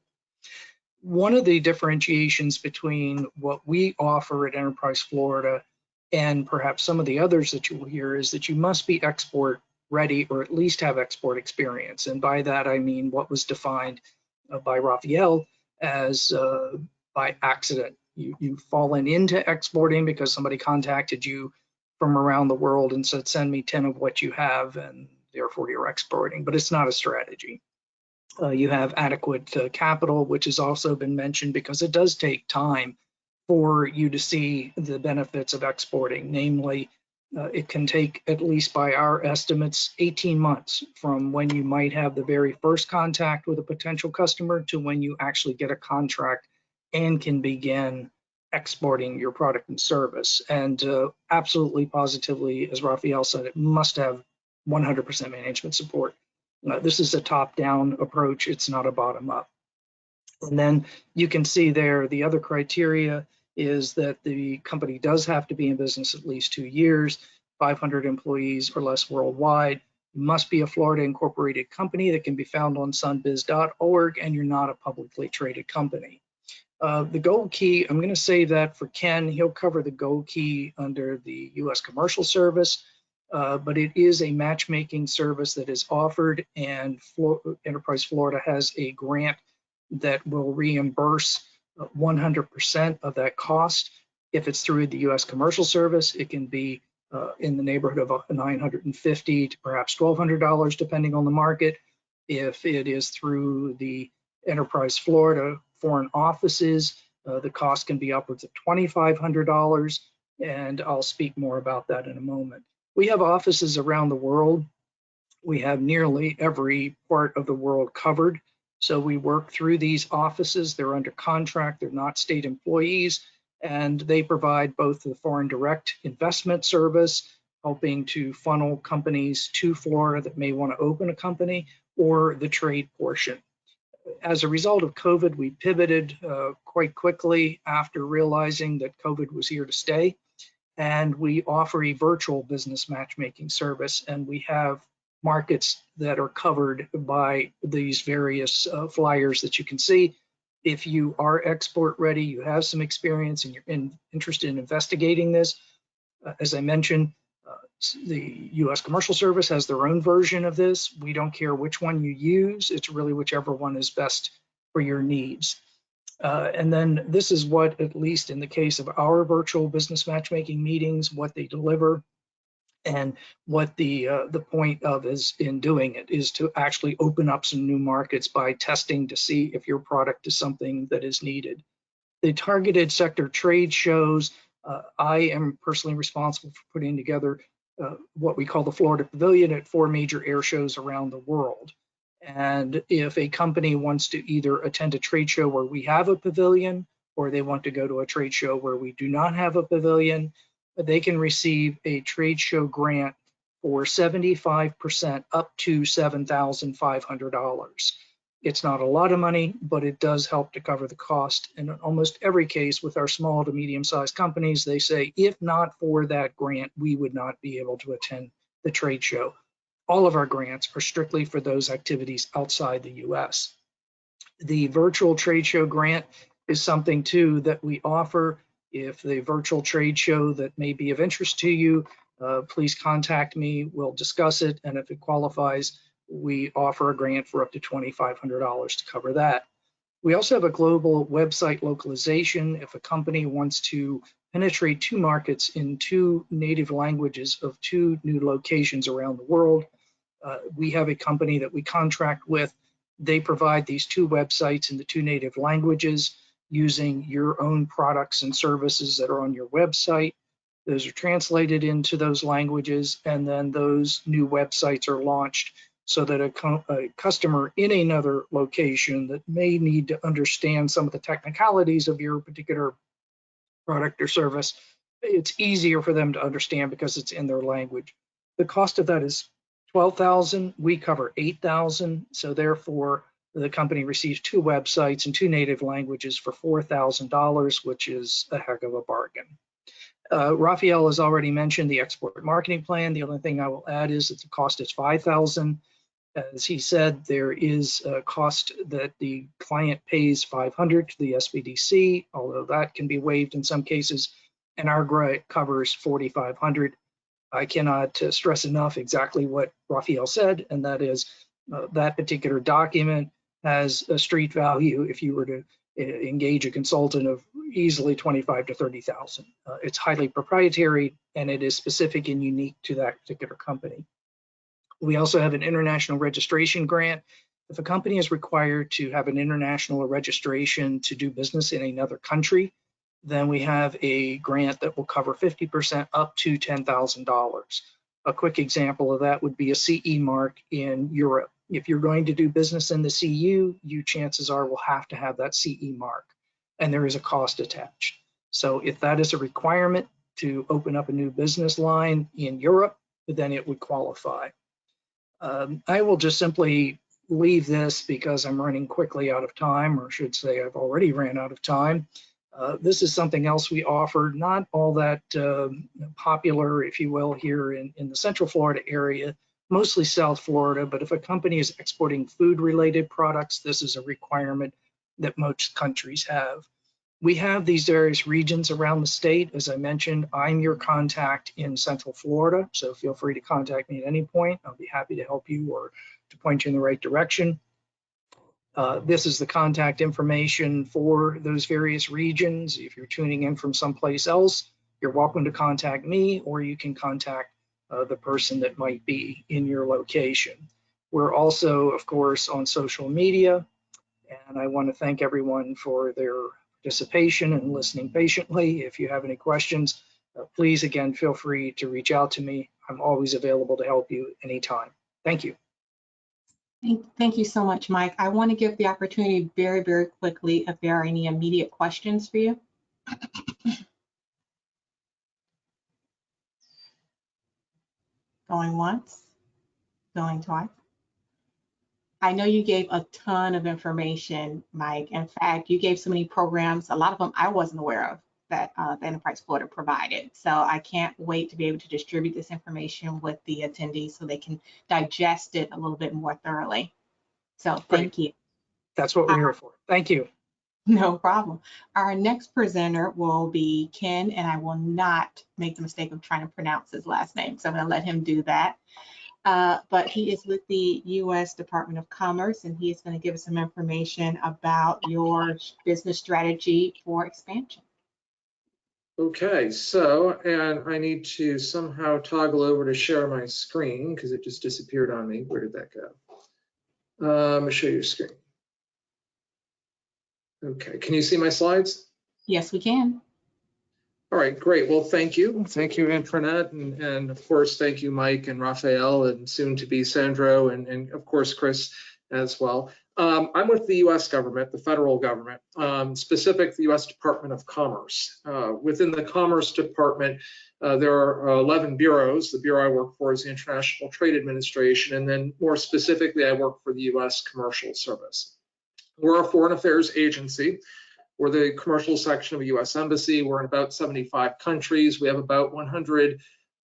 One of the differentiations between what we offer at Enterprise Florida and perhaps some of the others that you will hear is that you must be export ready, or at least have export experience. And by that, I mean what was defined by Raphael as by accident. You've fallen into exporting because somebody contacted you from around the world and said, send me 10 of what you have, and therefore you're exporting, but it's not a strategy. You have adequate capital, which has also been mentioned, because it does take time for you to see the benefits of exporting. Namely, it can take, at least by our estimates, 18 months from when you might have the very first contact with a potential customer to when you actually get a contract and can begin exporting your product and service. And absolutely, positively, as Raphael said, it must have 100% management support. This is a top-down approach. It's not a bottom-up. And then you can see there the other criteria is that the company does have to be in business at least 2 years, 500 employees or less worldwide, You must be a Florida incorporated company that can be found on sunbiz.org, and you're not a publicly traded company. The gold key, I'm going to save that for Ken. He'll cover the gold key under the U.S. Commercial Service, but it is a matchmaking service that is offered, and Enterprise Florida has a grant that will reimburse 100% of that cost. If it's through the U.S. Commercial Service, it can be in the neighborhood of $950 to perhaps $1,200, depending on the market. If it is through the Enterprise Florida foreign offices, the cost can be upwards of $2,500, and I'll speak more about that in a moment. We have offices around the world. We have nearly every part of the world covered. So we work through these offices. They're under contract, they're not state employees, and they provide both the foreign direct investment service, helping to funnel companies to Florida that may want to open a company, or the trade portion. As a result of COVID, we pivoted quite quickly after realizing that COVID was here to stay, and we offer a virtual business matchmaking service, and we have markets that are covered by these various flyers that you can see. If you are export ready, you have some experience, and you're interested in investigating this, as I mentioned, the U.S. Commercial Service has their own version of this. We don't care which one you use. It's really whichever one is best for your needs. And then this is what, at least in the case of our virtual business matchmaking meetings, what they deliver, and what the point of is in doing it is to actually open up some new markets by testing to see if your product is something that is needed. The targeted sector trade shows, I am personally responsible for putting together what we call the Florida Pavilion at 4 major air shows around the world. And if a company wants to either attend a trade show where we have a pavilion, or they want to go to a trade show where we do not have a pavilion, they can receive a trade show grant for 75% up to $7,500. It's not a lot of money, but it does help to cover the cost. And in almost every case with our small to medium-sized companies, they say, if not for that grant, we would not be able to attend the trade show. All of our grants are strictly for those activities outside the US. The virtual trade show grant is something too that we offer. If the virtual trade show that may be of interest to you, please contact me, we'll discuss it, and if it qualifies, we offer a grant for up to $2,500 to cover that. We also have a global website localization. If a company wants to penetrate 2 markets in 2 native languages of 2 new locations around the world, we have a company that we contract with. They provide these 2 websites in the 2 native languages using your own products and services that are on your website. Those are translated into those languages, and then those new websites are launched so that a customer in another location that may need to understand some of the technicalities of your particular product or service, it's easier for them to understand because it's in their language. The cost of that is $12,000. We cover $8,000. So therefore, the company receives 2 websites in 2 native languages for $4,000, which is a heck of a bargain. Raphael has already mentioned the export marketing plan. The only thing I will add is that the cost is $5,000. As he said, there is a cost that the client pays $500 to the SBDC, although that can be waived in some cases, and our grant covers $4,500. I cannot stress enough exactly what Raphael said, and that is that particular document has a street value if you were to engage a consultant of easily $25,000 to $30,000. It's highly proprietary, and it is specific and unique to that particular company. We also have an international registration grant. If a company is required to have an international registration to do business in another country, then we have a grant that will cover 50% up to $10,000. A quick example of that would be a CE mark in Europe. If you're going to do business in the CU, you chances are will have to have that CE mark, and there is a cost attached. So if that is a requirement to open up a new business line in Europe, then it would qualify. I will just simply leave this because I'm running quickly out of time, or I should say I've already ran out of time. This is something else we offer, not all that popular, if you will, here in the Central Florida area, mostly South Florida, but if a company is exporting food-related products, this is a requirement that most countries have. We have these various regions around the state. As I mentioned, I'm your contact in Central Florida, so feel free to contact me at any point. I'll be happy to help you or to point you in the right direction. This is the contact information for those various regions. If you're tuning in from someplace else, you're welcome to contact me, or you can contact the person that might be in your location. We're also, of course, on social media, and I want to thank everyone for their participation and listening patiently. If you have any questions, please, again, feel free to reach out to me. I'm always available to help you anytime. Thank you. Thank you so much, Mike. I want to give the opportunity very, very quickly if there are any immediate questions for you. Going once, going twice. I know you gave a ton of information, Mike. In fact, you gave so many programs, a lot of them I wasn't aware of that the Enterprise Florida provided. So I can't wait to be able to distribute this information with the attendees so they can digest it a little bit more thoroughly. So thank you. That's what we're here for. Thank you. No problem. Our next presenter will be Ken, and I will not make the mistake of trying to pronounce his last name, so I'm going to let him do that. But he is with the U.S. Department of Commerce, and he is going to give us some information about your business strategy for expansion. Okay, so, and I need to somehow toggle over to share my screen because it just disappeared on me. Where did that go? I'm gonna show you a screen. Okay, can you see my slides? Yes, we can. All right, great. Well, thank you. Thank you, Intranet, and of course, thank you, Mike and Raphael, and soon to be Sandro, and of course, Chris as well. I'm with the U.S. government, the federal government, specific the U.S. Department of Commerce. Within the Commerce Department, there are 11 bureaus. The bureau I work for is the International Trade Administration, and then more specifically, I work for the U.S. Commercial Service. We're a foreign affairs agency. We're the commercial section of a U.S. embassy. We're in about 75 countries. We have about 100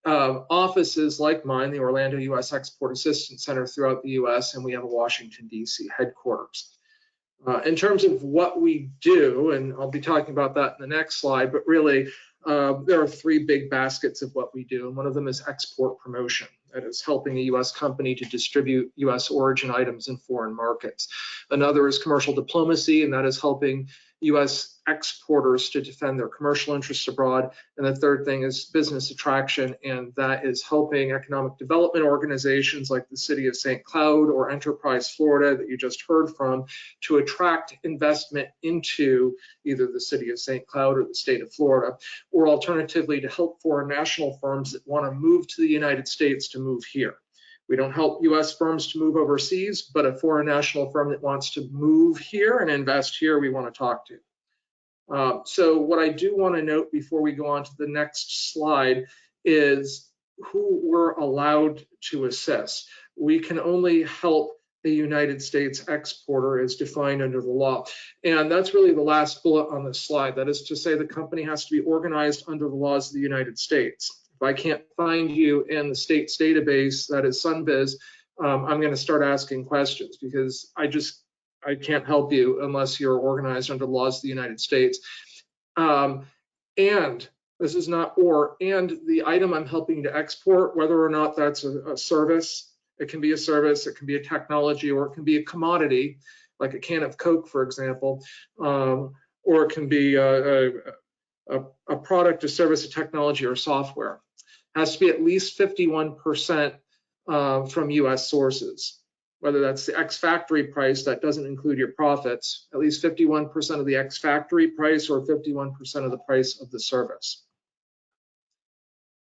offices like mine, the Orlando U.S. Export Assistance Center throughout the U.S., and we have a Washington, D.C. headquarters. In terms of what we do, and I'll be talking about that in the next slide, but really there are three big baskets of what we do, and one of them is export promotion. That is helping a U.S. company to distribute U.S. origin items in foreign markets. Another is commercial diplomacy, and that is helping U.S. exporters to defend their commercial interests abroad. And the third thing is business attraction, and that is helping economic development organizations like the City of St. Cloud or Enterprise Florida that you just heard from to attract investment into either the City of St. Cloud or the state of Florida, or alternatively to help foreign national firms that want to move to the United States to move here. We don't help U.S. firms to move overseas, but a foreign national firm that wants to move here and invest here, we want to talk to. So what I do want to note before we go on to the next slide is who we're allowed to assist. We can only help the United States exporter as defined under the law. And that's really the last bullet on this slide. That is to say the company has to be organized under the laws of the United States. If I can't find you in the state's database, that is Sunbiz, I'm going to start asking questions because I can't help you unless you're organized under the laws of the United States. And this is not or, and the item I'm helping to export, whether or not that's a service, it can be a service, it can be a technology, or it can be a commodity, like a can of Coke, for example, or it can be a product, a service, a technology, or software. It has to be at least 51% from US sources. Whether that's the ex-factory price, that doesn't include your profits, at least 51% of the ex-factory price or 51% of the price of the service.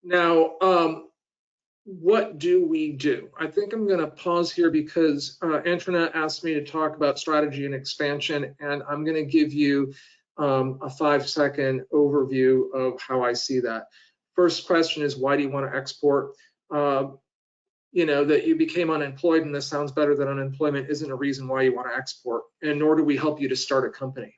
Now, what do we do? I think I'm going to pause here because Antoinette asked me to talk about strategy and expansion, and I'm going to give you a 5-second overview of how I see that. First question is, why do you want to export? You know, that you became unemployed, and this sounds better than unemployment, isn't a reason why you want to export, and nor do we help you to start a company.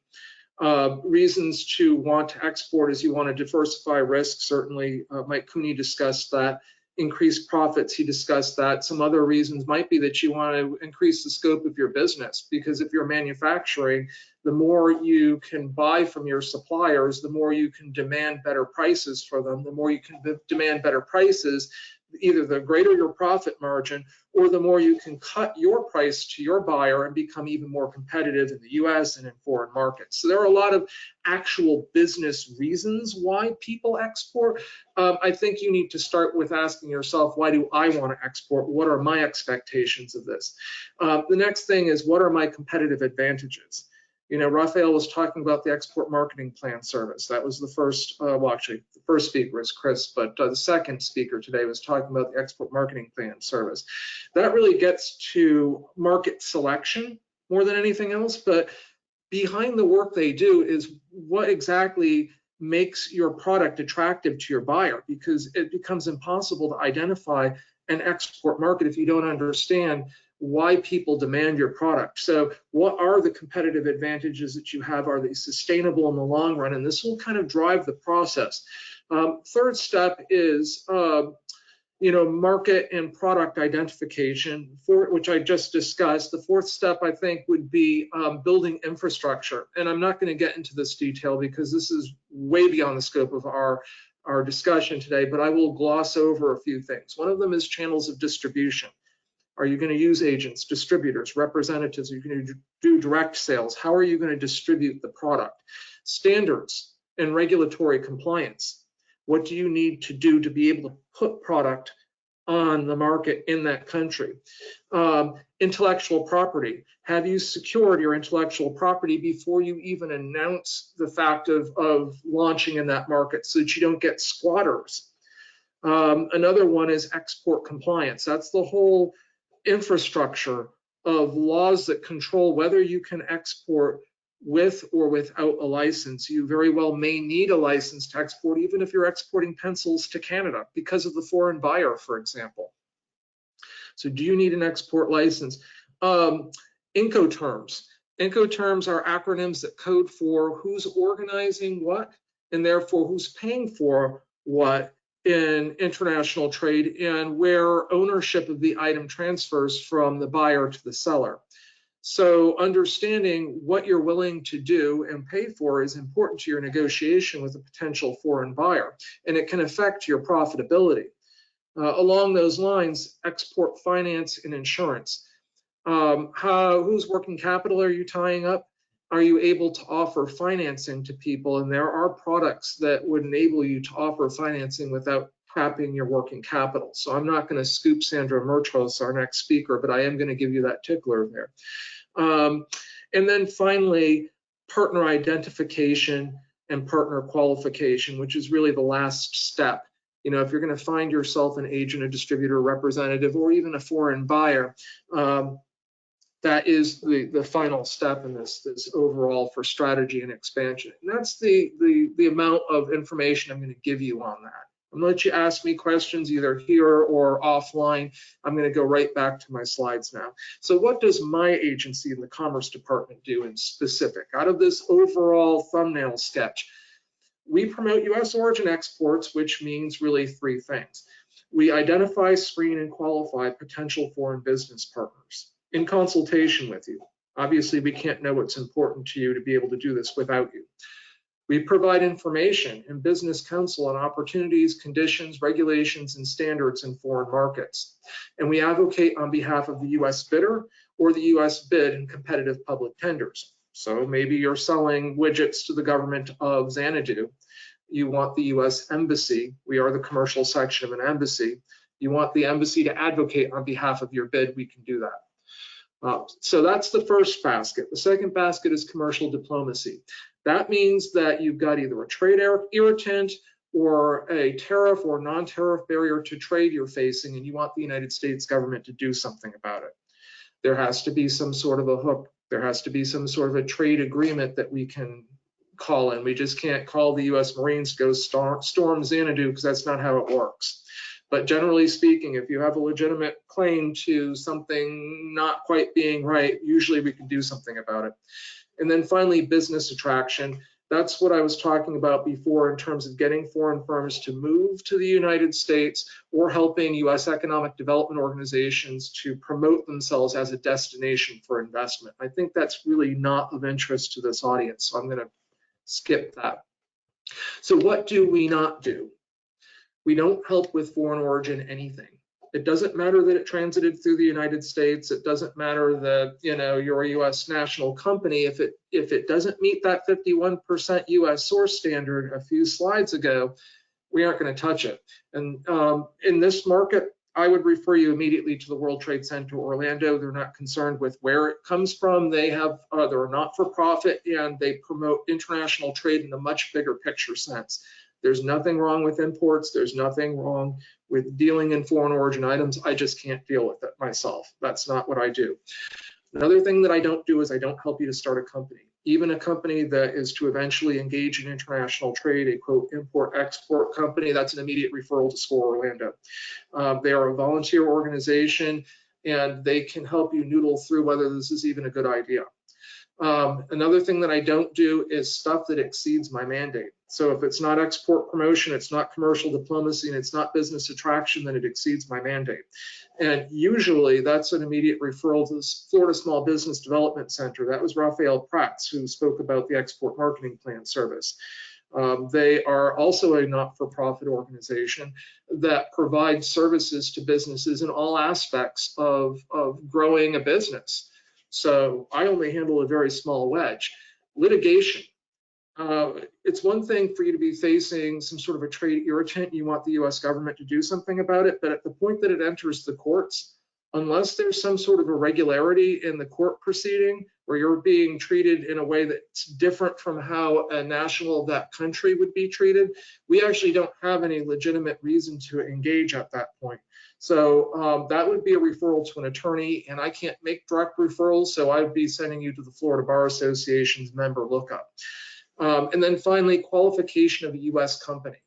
Reasons to want to export is you want to diversify risk. Certainly, Mike Cooney discussed that. increase profits. He discussed that. Some other reasons might be that you want to increase the scope of your business, because if you're manufacturing, the more you can buy from your suppliers, the more you can demand better prices for them. The more you can demand better prices, either the greater your profit margin, or the more you can cut your price to your buyer and become even more competitive in the US and in foreign markets. So there are a lot of actual business reasons why people export. I think you need to start with asking yourself, why do I want to export? What are my expectations of this? The next thing is, what are my competitive advantages? You know, Raphael was talking about the export marketing plan service. That was the first, well, actually, the first speaker was Chris, but the second speaker today was talking about the export marketing plan service. That really gets to market selection more than anything else, but behind the work they do is what exactly makes your product attractive to your buyer, because it becomes impossible to identify an export market if you don't understand why people demand your product. So what are the competitive advantages that you have? Are they sustainable in the long run? And this will kind of drive the process. Third step is market and product identification, which I just discussed. The fourth step, I think, would be building infrastructure. And I'm not going to get into this detail because this is way beyond the scope of our discussion today, but I will gloss over a few things. One of them is channels of distribution. Are you going to use agents, distributors, representatives? Are you going to do direct sales? How are you going to distribute the product? Standards and regulatory compliance. What do you need to do to be able to put product on the market in that country? Intellectual property. Have you secured your intellectual property before you even announce the fact of launching in that market, so that you don't get squatters? Another one is export compliance. That's the whole infrastructure of laws that control whether you can export with or without a license. You very well may need a license to export, even if you're exporting pencils to Canada, because of the foreign buyer, for example. So do you need an export license? Incoterms. Incoterms are acronyms that code for who's organizing what, and therefore who's paying for what in international trade, and where ownership of the item transfers from the buyer to the seller. So understanding what you're willing to do and pay for is important to your negotiation with a potential foreign buyer, and it can affect your profitability. Along those lines, export finance and insurance. Whose working capital are you tying up? Are you able to offer financing to people? And there are products that would enable you to offer financing without tapping your working capital. So I'm not going to scoop Sandra Merchos, our next speaker, but I am going to give you that tickler there. And then finally, partner identification and partner qualification, which is really the last step. You know, if you're going to find yourself an agent, a distributor, representative, or even a foreign buyer, that is the final step in this overall for strategy and expansion. And that's the amount of information I'm going to give you on that. I'm going to let you ask me questions either here or offline. I'm going to go right back to my slides now. So what does my agency in the Commerce Department do in specific? Out of this overall thumbnail sketch, we promote U.S. origin exports, which means really three things. We identify, screen, and qualify potential foreign business partners in consultation with you. Obviously, we can't know what's important to you to be able to do this without you. We provide information and business counsel on opportunities, conditions, regulations, and standards in foreign markets. And we advocate on behalf of the U.S. bidder or the U.S. bid in competitive public tenders. So maybe you're selling widgets to the government of Xanadu. You want the U.S. Embassy. We are the commercial section of an embassy. You want the embassy to advocate on behalf of your bid. We can do that. So that's the first basket. The second basket is commercial diplomacy. That means that you've got either a trade irritant or a tariff or non-tariff barrier to trade you're facing, and you want the United States government to do something about it. There has to be some sort of a hook. There has to be some sort of a trade agreement that we can call in. We just can't call the U.S. Marines to go storm Xanadu, because that's not how it works. But generally speaking, if you have a legitimate claim to something not quite being right, usually we can do something about it. And then finally, business attraction. That's what I was talking about before in terms of getting foreign firms to move to the United States or helping U.S. economic development organizations to promote themselves as a destination for investment. I think that's really not of interest to this audience, so I'm going to skip that. So what do we not do? We don't help with foreign origin anything. It doesn't matter that it transited through the United States. It doesn't matter that, you know, you're a U.S. national company. If it doesn't meet that 51% U.S. source standard a few slides ago, we aren't going to touch it. And in this market, I would refer you immediately to the World Trade Center Orlando. They're not concerned with where it comes from. They have they're not for profit, and they promote international trade in a much bigger picture sense. There's nothing wrong with imports. There's nothing wrong with dealing in foreign origin items. I just can't deal with it myself. That's not what I do. Another thing that I don't do is I don't help you to start a company. Even a company that is to eventually engage in international trade, a quote import-export company, that's an immediate referral to SCORE Orlando. They are a volunteer organization, and they can help you noodle through whether this is even a good idea. Another thing that I don't do is stuff that exceeds my mandate. So if it's not export promotion, it's not commercial diplomacy, and it's not business attraction, then it exceeds my mandate. And usually that's an immediate referral to the Florida Small Business Development Center. That was Raphael Prats who spoke about the Export Marketing Plan service. They are also a not-for-profit organization that provides services to businesses in all aspects of growing a business. So I only handle a very small wedge. Litigation. It's one thing for you to be facing some sort of a trade irritant. You want the U.S. government to do something about it, but at the point that it enters the courts, unless there's some sort of irregularity in the court proceeding where you're being treated in a way that's different from how a national of that country would be treated, we actually don't have any legitimate reason to engage at that point. So that would be a referral to an attorney, and I can't make direct referrals, so I'd be sending you to the Florida Bar Association's member lookup. And then finally, qualification of a U.S. company.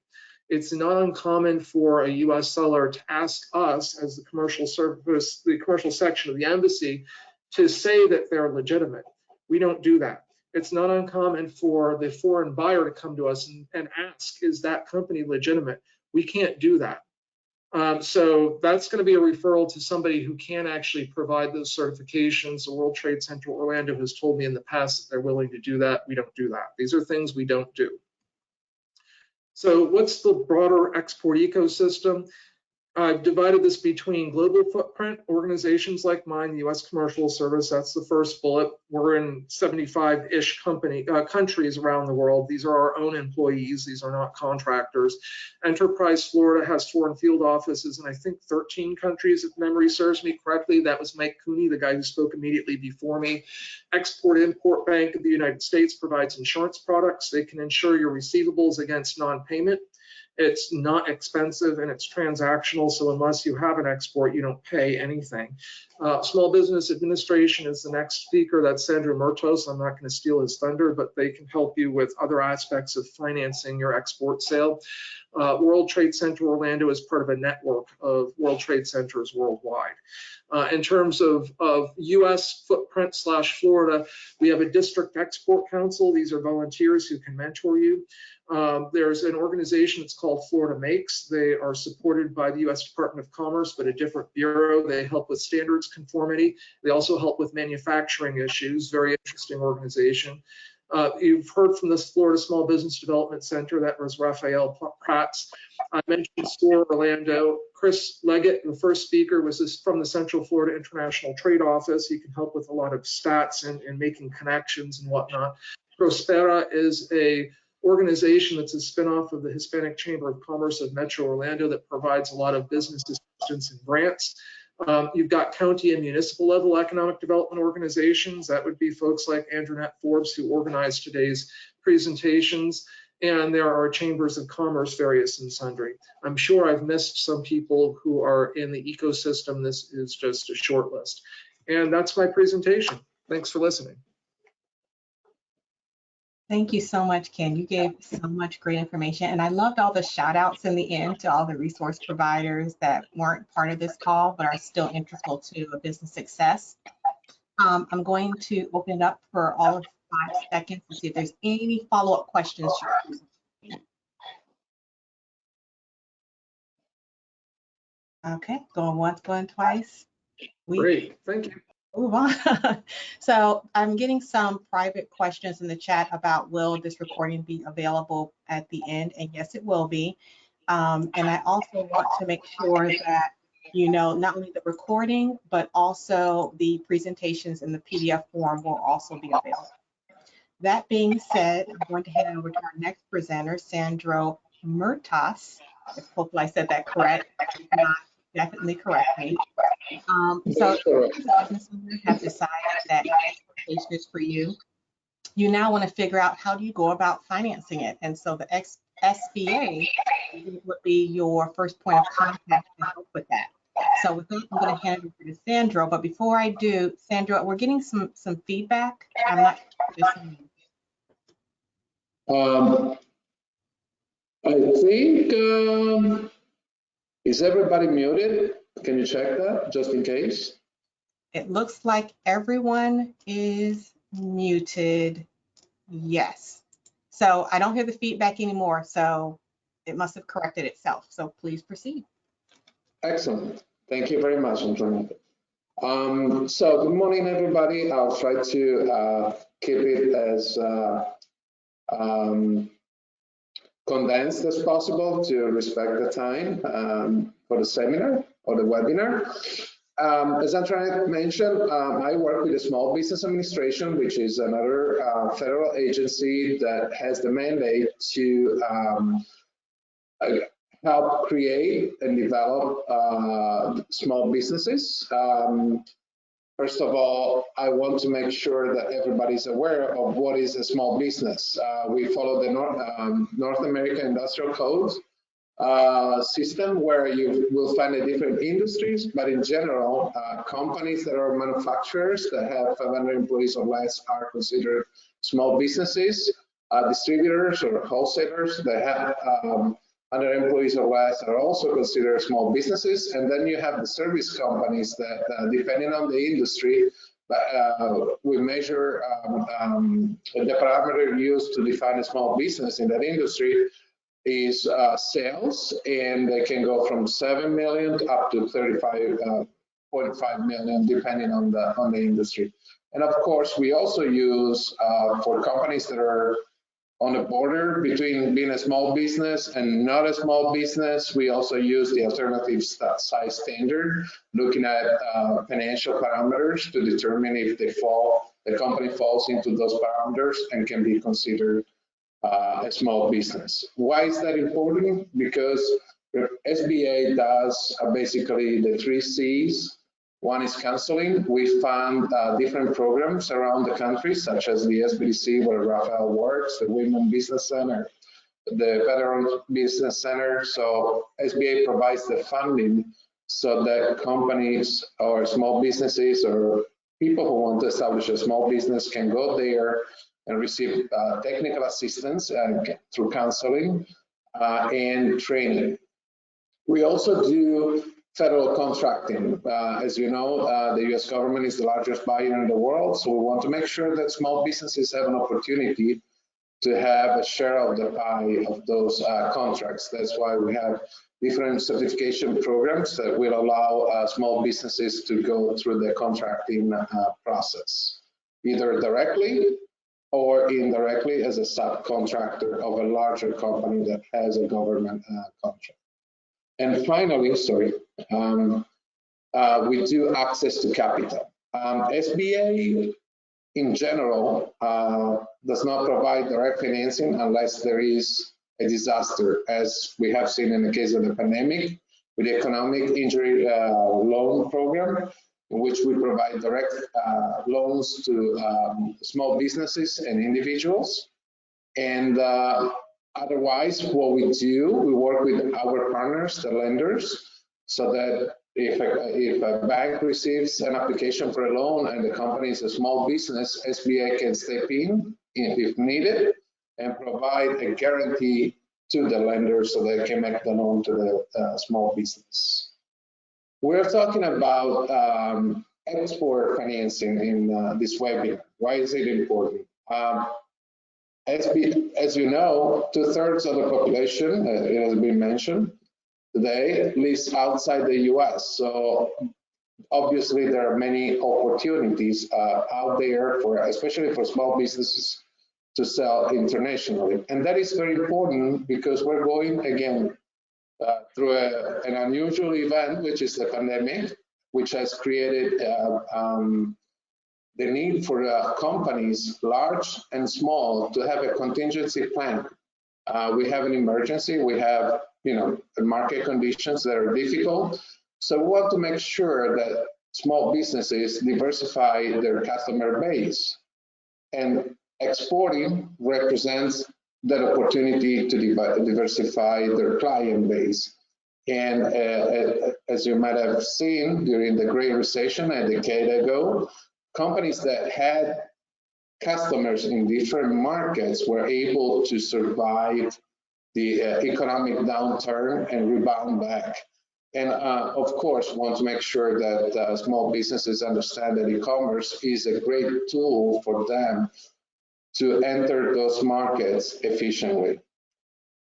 It's not uncommon for a U.S. seller to ask us as the commercial service, the commercial section of the embassy, to say that they're legitimate. We don't do that. It's not uncommon for the foreign buyer to come to us and ask, is that company legitimate? We can't do that. So that's going to be a referral to somebody who can actually provide those certifications. The World Trade Center Orlando has told me in the past that they're willing to do that. We don't do that. These are things we don't do. So what's the broader export ecosystem? I've divided this between global footprint, organizations like mine, the U.S. Commercial Service, that's the first bullet. We're in 75-ish countries around the world. These are our own employees. These are not contractors. Enterprise Florida has foreign field offices in, I think, 13 countries, if memory serves me correctly. That was Mike Cooney, the guy who spoke immediately before me. Export-Import Bank of the United States provides insurance products. They can insure your receivables against non-payment. It's not expensive and it's transactional, so unless you have an export, you don't pay anything. Small Business Administration is the next speaker. That's Sandra Murtos. I'm not going to steal his thunder, but they can help you with other aspects of financing your export sale. World Trade Center Orlando is part of a network of World Trade Centers worldwide. In terms of U.S. footprint / Florida, we have a district export council. These are volunteers who can mentor you. There's an organization that's called Florida Makes. They are supported by the U.S. Department of Commerce, but a different bureau. They help with standards conformity. They also help with manufacturing issues. Very interesting organization. You've heard from this Florida Small Business Development Center. That was Raphael Prats. I mentioned SCORE Orlando. Chris Leggett, the first speaker, was from the Central Florida International Trade Office. He can help with a lot of stats and making connections and whatnot. Prospera is a organization that's a spinoff of the Hispanic Chamber of Commerce of Metro Orlando that provides a lot of business assistance and grants. You've got county and municipal level economic development organizations. That would be folks like Andrew Forbes, who organized today's presentations. And there are chambers of commerce, various and sundry. I'm sure I've missed some people who are in the ecosystem. This is just a short list. And that's my presentation. Thanks for listening. Thank you so much, Ken. You gave so much great information. And I loved all the shout outs in the end to all the resource providers that weren't part of this call, but are still integral to a business success. I'm going to open it up for all of 5 seconds to see if there's any follow-up questions. Okay, going once, going twice. Great, thank you. Move on. So I'm getting some private questions in the chat about will this recording be available at the end? And yes, it will be. And I also want to make sure that you know not only the recording, but also the presentations in the PDF form will also be available. That being said, I'm going to hand over to our next presenter, Sandro Murtas. Hopefully I said that correct. If not, definitely correct me. So as business owners have decided that exportation is for you, you now want to figure out how do you go about financing it. And so the SBA would be your first point of contact to help with that. So with that, I'm going to hand it over to Sandro. But before I do, Sandro, we're getting some feedback. I'm not sure. I think, is everybody muted? Can you check that just in case? It looks like everyone is muted. Yes. So I don't hear the feedback anymore. So it must have corrected itself. So please proceed. Excellent. Thank you very much, Antoinette. So good morning, everybody. I'll try to keep it as condensed as possible to respect the time for the seminar or the webinar. As Antoinette mentioned, I work with the Small Business Administration, which is another federal agency that has the mandate to help create and develop small businesses. First of all, I want to make sure that everybody's aware of what is a small business. We follow the North American Industrial Code system where you will find the different industries, but in general, companies that are manufacturers that have 500 employees or less are considered small businesses. Distributors or wholesalers that have 100 employees or less are also considered small businesses. And then you have the service companies that, depending on the industry, we measure the parameter used to define a small business in that industry is sales, and they can go from 7 million up to 35.5 million, depending on the industry. And of course, we also use for companies that are on the border between being a small business and not a small business, we also use the alternative size standard, looking at financial parameters to determine if the company falls into those parameters and can be considered a small business. Why is that important? Because SBA does basically the 3 C's. One is counseling. We fund different programs around the country, such as the SBDC, where Rafael works, the Women Business Center, the Veteran Business Center. So SBA provides the funding so that companies or small businesses or people who want to establish a small business can go there and receive technical assistance through counseling and training. We also do federal contracting. As you know, the US government is the largest buyer in the world, so we want to make sure that small businesses have an opportunity to have a share of the pie of those contracts. That's why we have different certification programs that will allow small businesses to go through the contracting process, either directly or indirectly as a subcontractor of a larger company that has a government contract. And finally, we do access to capital. SBA in general does not provide direct financing unless there is a disaster, as we have seen in the case of the pandemic with the economic injury loan program, in which we provide direct loans to small businesses and individuals. And otherwise, what we do, we work with our partners, the lenders, so that if a bank receives an application for a loan and the company is a small business, SBA can step in if needed and provide a guarantee to the lender so they can make the loan to the small business. We're talking about export financing in this webinar. Why is it important? As you know, 2/3 of the population, it has been mentioned today, lives outside the US. So obviously there are many opportunities out there for, especially for small businesses, to sell internationally. And that is very important because we're going again through an unusual event, which is the pandemic, which has created the need for companies, large and small, to have a contingency plan. We have an emergency, we have, market conditions that are difficult. So we want to make sure that small businesses diversify their customer base. And exporting represents that opportunity to diversify their client base. And as you might have seen during the Great Recession a decade ago, companies that had customers in different markets were able to survive the economic downturn and rebound back. And of course, want to make sure that small businesses understand that e-commerce is a great tool for them to enter those markets efficiently.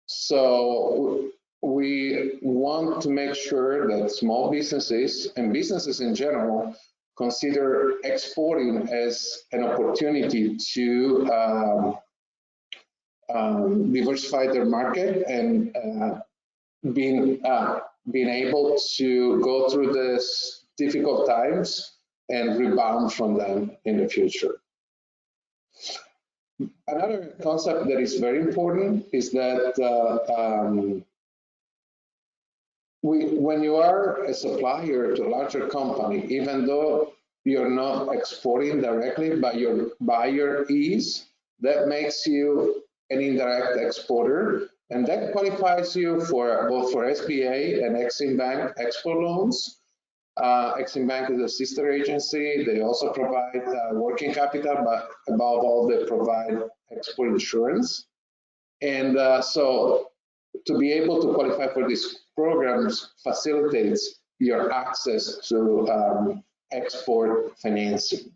So we want to make sure that small businesses and businesses in general consider exporting as an opportunity to diversify their market and being able to go through this difficult times and rebound from them in the future. Another concept that is very important is that when you are a supplier to a larger company, even though you're not exporting directly, but your buyer is, that makes you an indirect exporter, and that qualifies you for both for SBA and Exim Bank export loans. Exim Bank is a sister agency. They also provide working capital, but above all, they provide export insurance. And so to be able to qualify for these programs facilitates your access to export financing.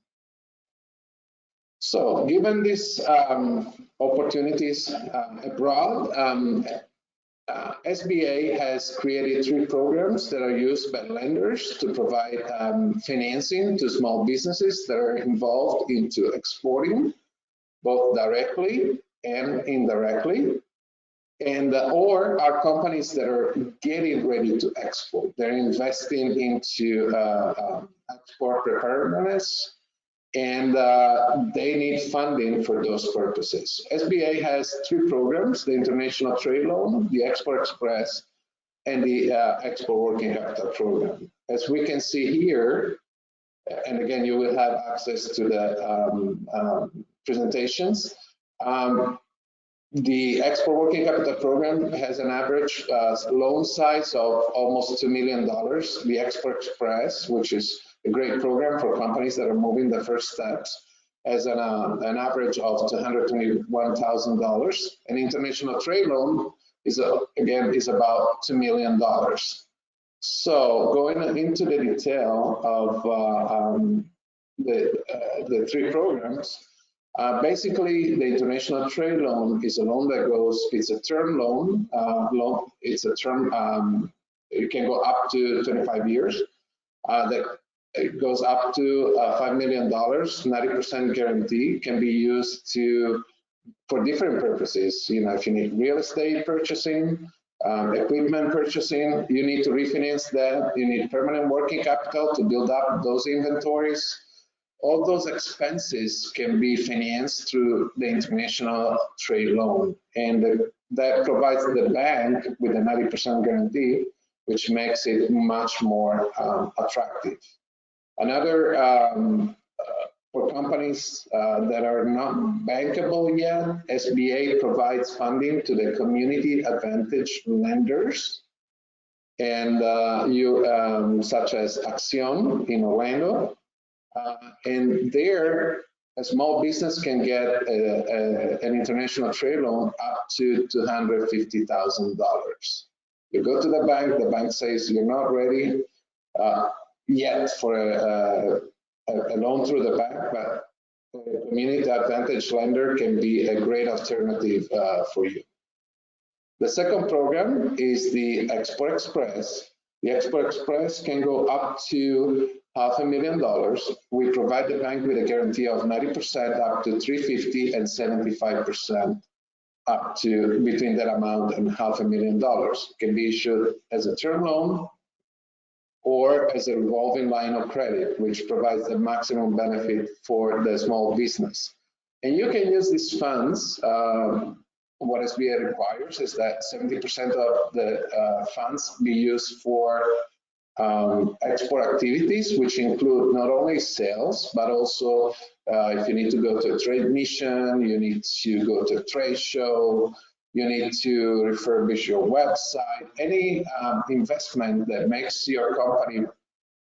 So given these opportunities abroad, SBA has created 3 programs that are used by lenders to provide financing to small businesses that are involved into exporting, both directly and indirectly, and or are companies that are getting ready to export. They're investing into export preparedness, and they need funding for those purposes. SBA has 3 programs: the International Trade Loan, the Export Express, and the Export Working Capital Program. As we can see here, and again, you will have access to the presentations, the Export Working Capital Program has an average loan size of almost $2 million. The Export Express, which is a great program for companies that are moving the first steps, has an average of $221,000. An international trade loan is about $2 million. So going into the detail of the 3 programs, basically the international trade loan is a loan that it's a term loan. It's a term, it can go up to 25 years. It goes up to $5 million, 90% guarantee, can be used for different purposes. If you need real estate purchasing, equipment purchasing, you need to refinance that, you need permanent working capital to build up those inventories. All those expenses can be financed through the international trade loan, and that provides the bank with a 90% guarantee, which makes it much more attractive. Another, for companies that are not bankable yet, SBA provides funding to the community advantage lenders, and such as Acción in Orlando. And there, a small business can get an international trade loan up to $250,000. You go to the bank says you're not ready yet for a loan through the bank, but community advantage lender can be a great alternative for you. The second program is the Export Express. The Export Express can go up to $500,000. We provide the bank with a guarantee of 90% up to $350,000 and 75% up to between that amount and $500,000. It can be issued as a term loan or as a revolving line of credit, which provides the maximum benefit for the small business. And you can use these funds. What SBA requires is that 70% of the funds be used for export activities, which include not only sales, but also if you need to go to a trade mission, you need to go to a trade show, you need to refurbish your website, any investment that makes your company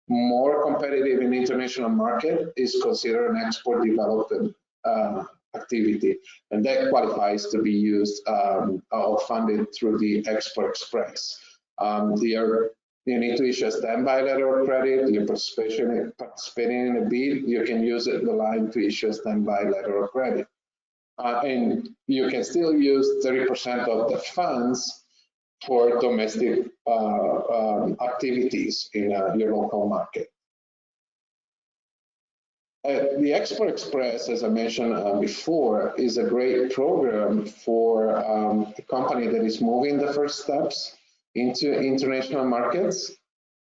more competitive in the international market is considered an export development activity, and that qualifies to be used or funded through the Export Express. You need to issue a standby letter of credit. You're participating in a bid, you can use the line to issue a standby letter of credit. And you can still use 30% of the funds for domestic activities in your local market. The Export Express, as I mentioned before, is a great program for a company that is moving the first steps into international markets.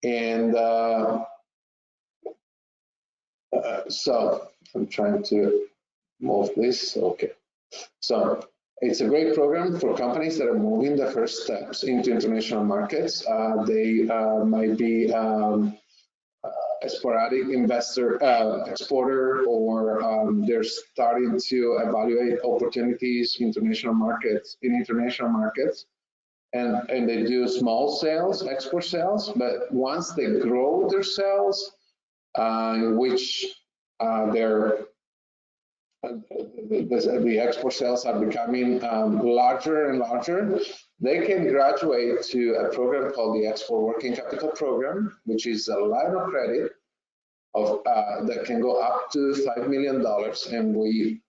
And so I'm trying to move this. Okay. So it's a great program for companies that are moving the first steps into international markets. They might be a sporadic investor, exporter, or they're starting to evaluate opportunities in international markets, and they do small sales, export sales. But once they grow their sales, in which the export sales are becoming larger and larger, they can graduate to a program called the Export Working Capital Program, which is a line of credit of that can go up to $5 million, and we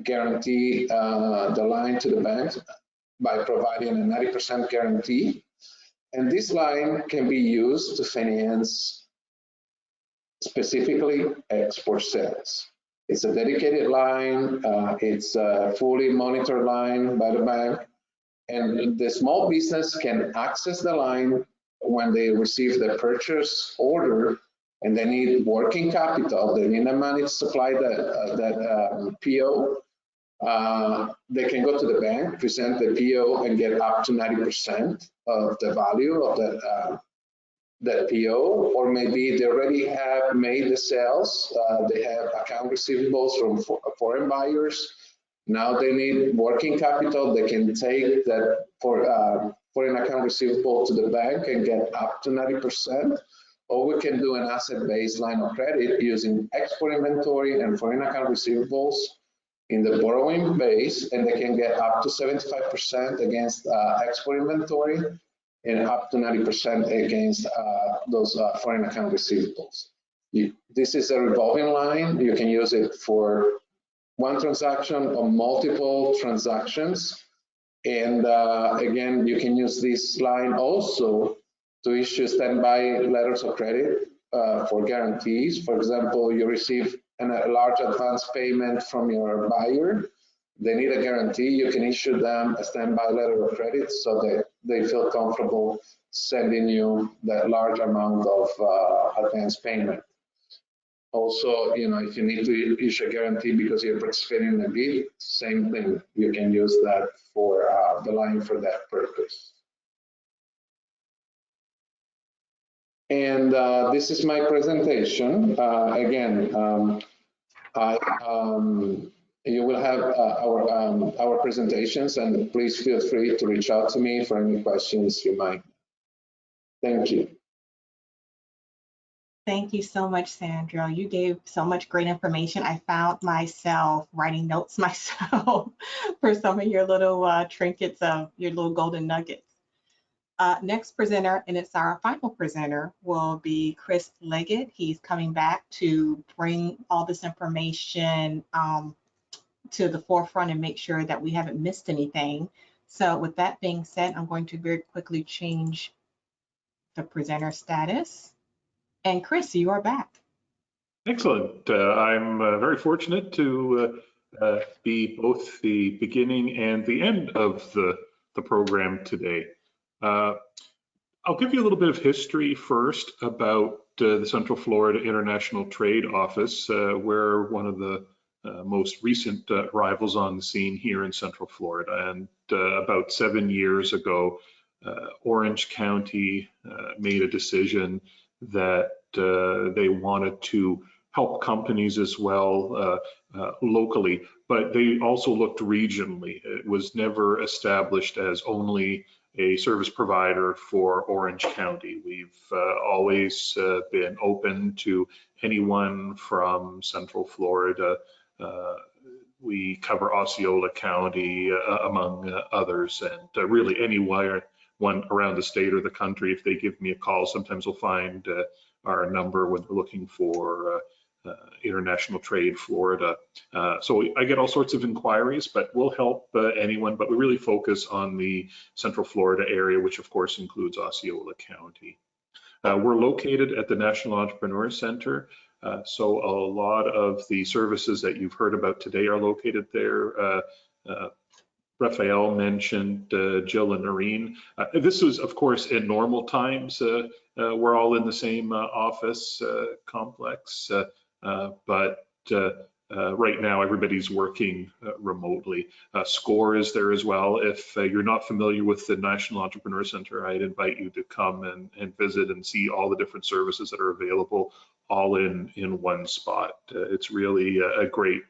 guarantee the line to the bank by providing a 90% guarantee. And this line can be used to finance specifically export sales. It's a dedicated line, it's a fully monitored line by the bank, and the small business can access the line when they receive the purchase order and they need working capital, they need the money to supply that PO. They can go to the bank, present the PO, and get up to 90% of the value of that PO, or maybe they already have made the sales. They have account receivables from foreign buyers. Now they need working capital. They can take that foreign account receivable to the bank and get up to 90%. Or we can do an asset-based line of credit using export inventory and foreign account receivables in the borrowing base, and they can get up to 75% against export inventory and up to 90% against those foreign account receivables. This is a revolving line. You can use it for one transaction or multiple transactions. And again, you can use this line also to issue standby letters of credit for guarantees. For example, you receive a large advance payment from your buyer. They need a guarantee. You can issue them a standby letter of credit so that they feel comfortable sending you that large amount of advance payment. Also, if you need to issue a guarantee because you're participating in a bid, same thing. You can use that for the line for that purpose. And this is my presentation. Again, you will have our presentations, and please feel free to reach out to me for any questions you might. Thank you. Thank you so much, Sandro. You gave so much great information. I found myself writing notes myself for some of your little trinkets of your little golden nuggets. Next presenter, and it's our final presenter, will be Chris Leggett. He's coming back to bring all this information to the forefront and make sure that we haven't missed anything. So with that being said, I'm going to very quickly change the presenter status. And Chris, you are back. Excellent. I'm very fortunate to be both the beginning and the end of the program today. I'll give you a little bit of history first about the Central Florida International Trade Office. We're one of the most recent arrivals on the scene here in Central Florida. And about 7 years ago, Orange County made a decision that they wanted to help companies as well locally, but they also looked regionally. It was never established as only a service provider for Orange County. We've always been open to anyone from Central Florida. We cover Osceola County, among others, and really anywhere one around the state or the country. If they give me a call, sometimes we'll find our number when they're looking for international trade, Florida. So I get all sorts of inquiries, but we'll help anyone, but we really focus on the Central Florida area, which of course includes Osceola County. We're located at the National Entrepreneur Center. So a lot of the services that you've heard about today are located there. Raphael mentioned Jill and Noreen. This was, of course, in normal times. We're all in the same office complex, but right now everybody's working remotely. SCORE is there as well. If you're not familiar with the National Entrepreneur Center, I'd invite you to come and visit and see all the different services that are available all in one spot. It's really a great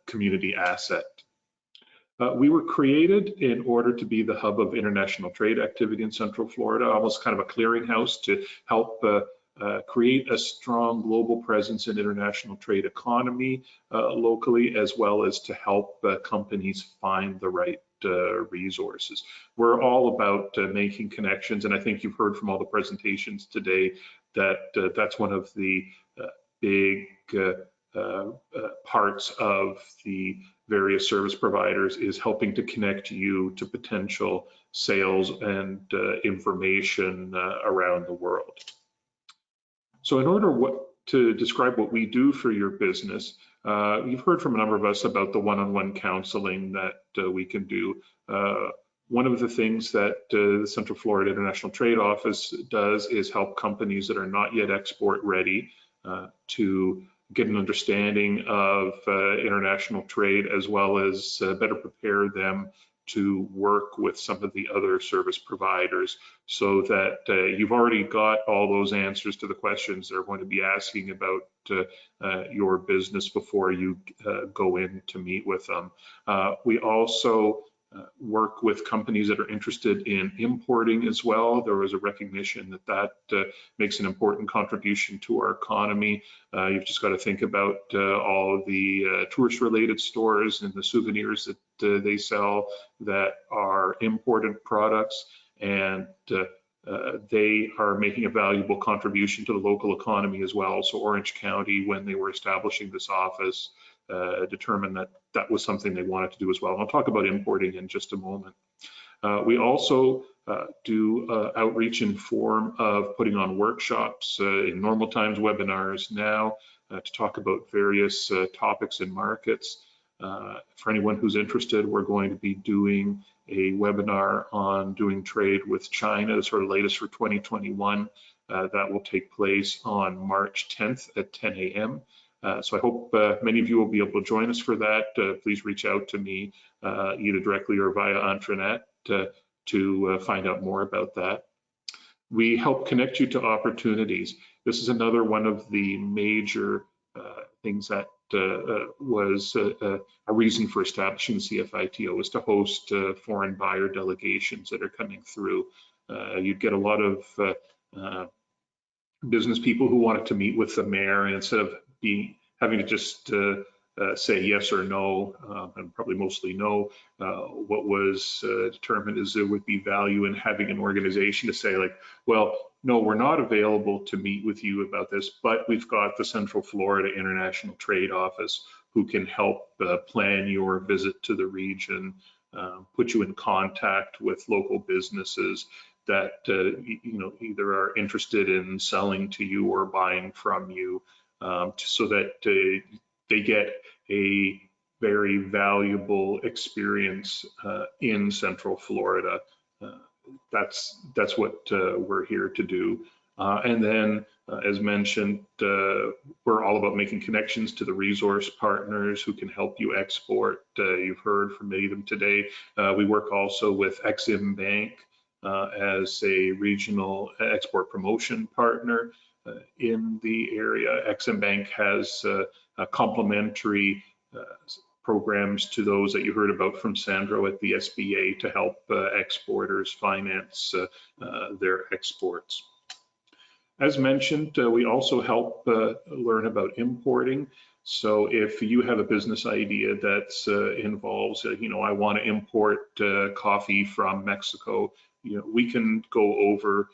community asset. We were created in order to be the hub of international trade activity in Central Florida, almost kind of a clearinghouse to help create a strong global presence in international trade economy locally, as well as to help companies find the right resources. We're all about making connections, and I think you've heard from all the presentations today that that's one of the big parts of the various service providers is helping to connect you to potential sales and information around the world. So in order to describe what we do for your business, you've heard from a number of us about the one-on-one counseling that we can do. One of the things that the Central Florida International Trade Office does is help companies that are not yet export ready to get an understanding of international trade, as well as better prepare them to work with some of the other service providers, so that you've already got all those answers to the questions they're going to be asking about your business before you go in to meet with them. We also work with companies that are interested in importing as well. There was a recognition that that makes an important contribution to our economy. You've just got to think about all of the tourist-related stores and the souvenirs that they sell that are imported products, and they are making a valuable contribution to the local economy as well. So Orange County, when they were establishing this office, determined that that was something they wanted to do as well. And I'll talk about importing in just a moment. We also do outreach in form of putting on workshops in normal times, webinars now, to talk about various topics and markets. For anyone who's interested, we're going to be doing a webinar on doing trade with China, the sort of latest for 2021. That will take place on March 10th at 10 a.m. So I hope many of you will be able to join us for that. Please reach out to me either directly or via intranet to find out more about that. We help connect you to opportunities. This is another one of the major things that was a reason for establishing the CFITO, is to host foreign buyer delegations that are coming through. You'd get a lot of business people who wanted to meet with the mayor, and instead of having to just say yes or no, and probably mostly no. What was determined is there would be value in having an organization to say like, well, no, we're not available to meet with you about this, but we've got the Central Florida International Trade Office who can help plan your visit to the region, put you in contact with local businesses that either are interested in selling to you or buying from you, so that they get a very valuable experience in Central Florida. That's what we're here to do. And then, as mentioned, we're all about making connections to the resource partners who can help you export. You've heard from many of them today. We work also with Exim Bank as a regional export promotion partner in the area. Exim Bank has complementary programs to those that you heard about from Sandro at the SBA to help exporters finance their exports. As mentioned, we also help learn about importing. So if you have a business idea that involves, I want to import coffee from Mexico, we can go over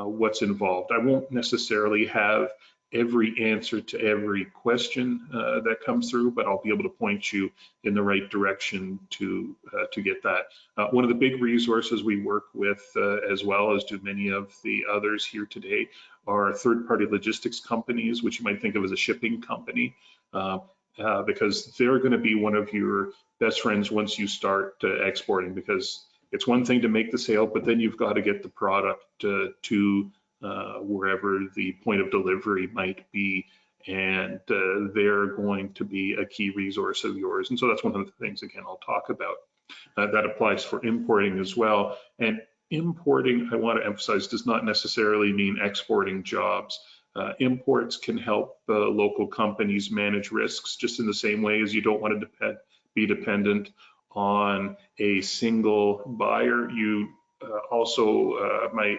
what's involved. I won't necessarily have every answer to every question that comes through, but I'll be able to point you in the right direction to get that. One of the big resources we work with, as well as do many of the others here today, are third-party logistics companies, which you might think of as a shipping company, because they're going to be one of your best friends once you start exporting, because it's one thing to make the sale, but then you've got to get the product to wherever the point of delivery might be, and they're going to be a key resource of yours. And so that's one of the things, again, I'll talk about. That applies for importing as well. And importing, I want to emphasize, does not necessarily mean exporting jobs. Imports can help local companies manage risks just in the same way as you don't want to be dependent on a single buyer. You also might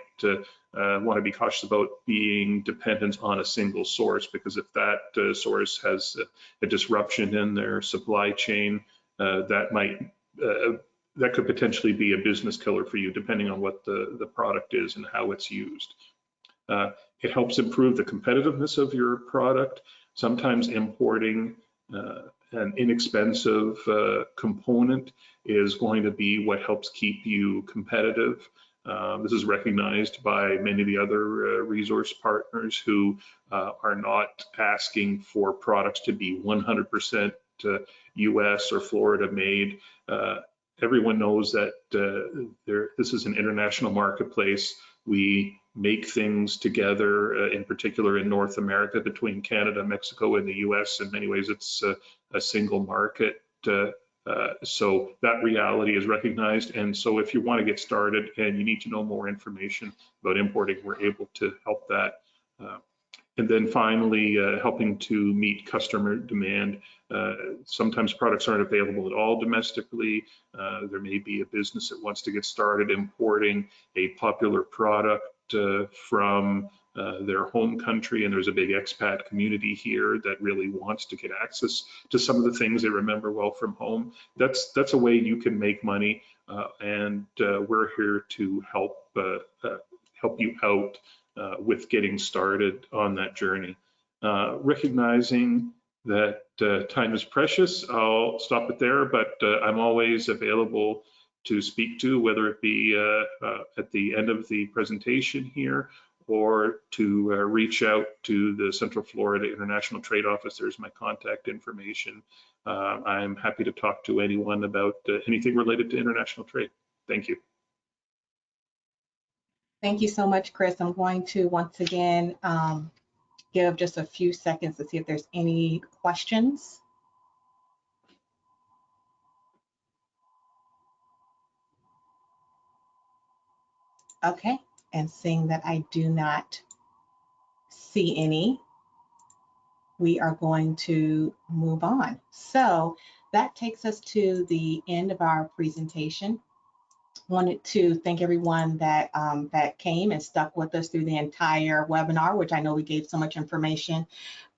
want to be cautious about being dependent on a single source, because if that source has a disruption in their supply chain, that could potentially be a business killer for you, depending on what the product is and how it's used. It helps improve the competitiveness of your product. Sometimes importing an inexpensive component is going to be what helps keep you competitive. This is recognized by many of the other resource partners who are not asking for products to be 100% US or Florida made. Everyone knows that this is an international marketplace. We make things together, in particular in North America, between Canada, Mexico, and the US. In many ways, it's a single market. So that reality is recognized. And so if you want to get started and you need to know more information about importing, we're able to help that. And then finally, helping to meet customer demand. Sometimes products aren't available at all domestically. There may be a business that wants to get started importing a popular product from their home country, and there's a big expat community here that really wants to get access to some of the things they remember well from home. That's a way you can make money, and we're here to help you out with getting started on that journey. Recognizing that time is precious, I'll stop it there, but I'm always available to speak to, whether it be at the end of the presentation here, or to reach out to the Central Florida International Trade Office. There's my contact information. I'm happy to talk to anyone about anything related to international trade. Thank you. Thank you so much, Chris. I'm going to once again give just a few seconds to see if there's any questions. Okay, and seeing that I do not see any, we are going to move on. So that takes us to the end of our presentation. wanted to thank everyone that that came and stuck with us through the entire webinar, which I know we gave so much information.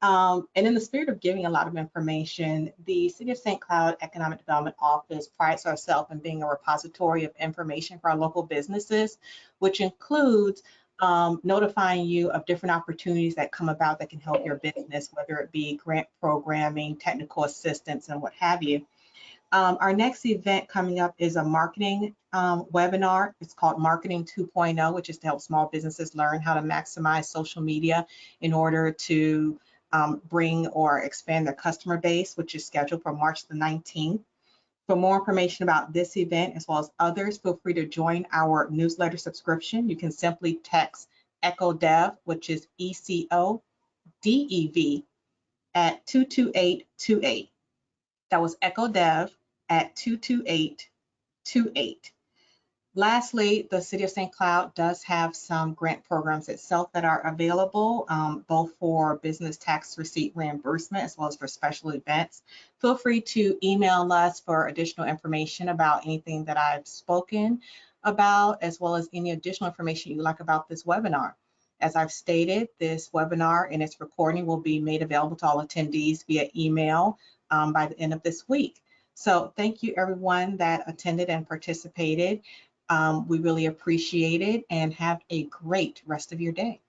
And in the spirit of giving a lot of information, the City of St. Cloud Economic Development Office prides ourselves in being a repository of information for our local businesses, which includes notifying you of different opportunities that come about that can help your business, whether it be grant programming, technical assistance, and what have you. Our next event coming up is a marketing webinar. It's called Marketing 2.0, which is to help small businesses learn how to maximize social media in order to bring or expand their customer base, which is scheduled for March the 19th. For more information about this event, as well as others, feel free to join our newsletter subscription. You can simply text ECODEV, which is ECODEV, at 22828. That was ECODEV at 22828. Lastly, the City of St. Cloud does have some grant programs itself that are available, both for business tax receipt reimbursement as well as for special events. Feel free to email us for additional information about anything that I've spoken about, as well as any additional information you'd like about this webinar. As I've stated, this webinar and its recording will be made available to all attendees via email by the end of this week. So thank you everyone that attended and participated. We really appreciate it, and have a great rest of your day.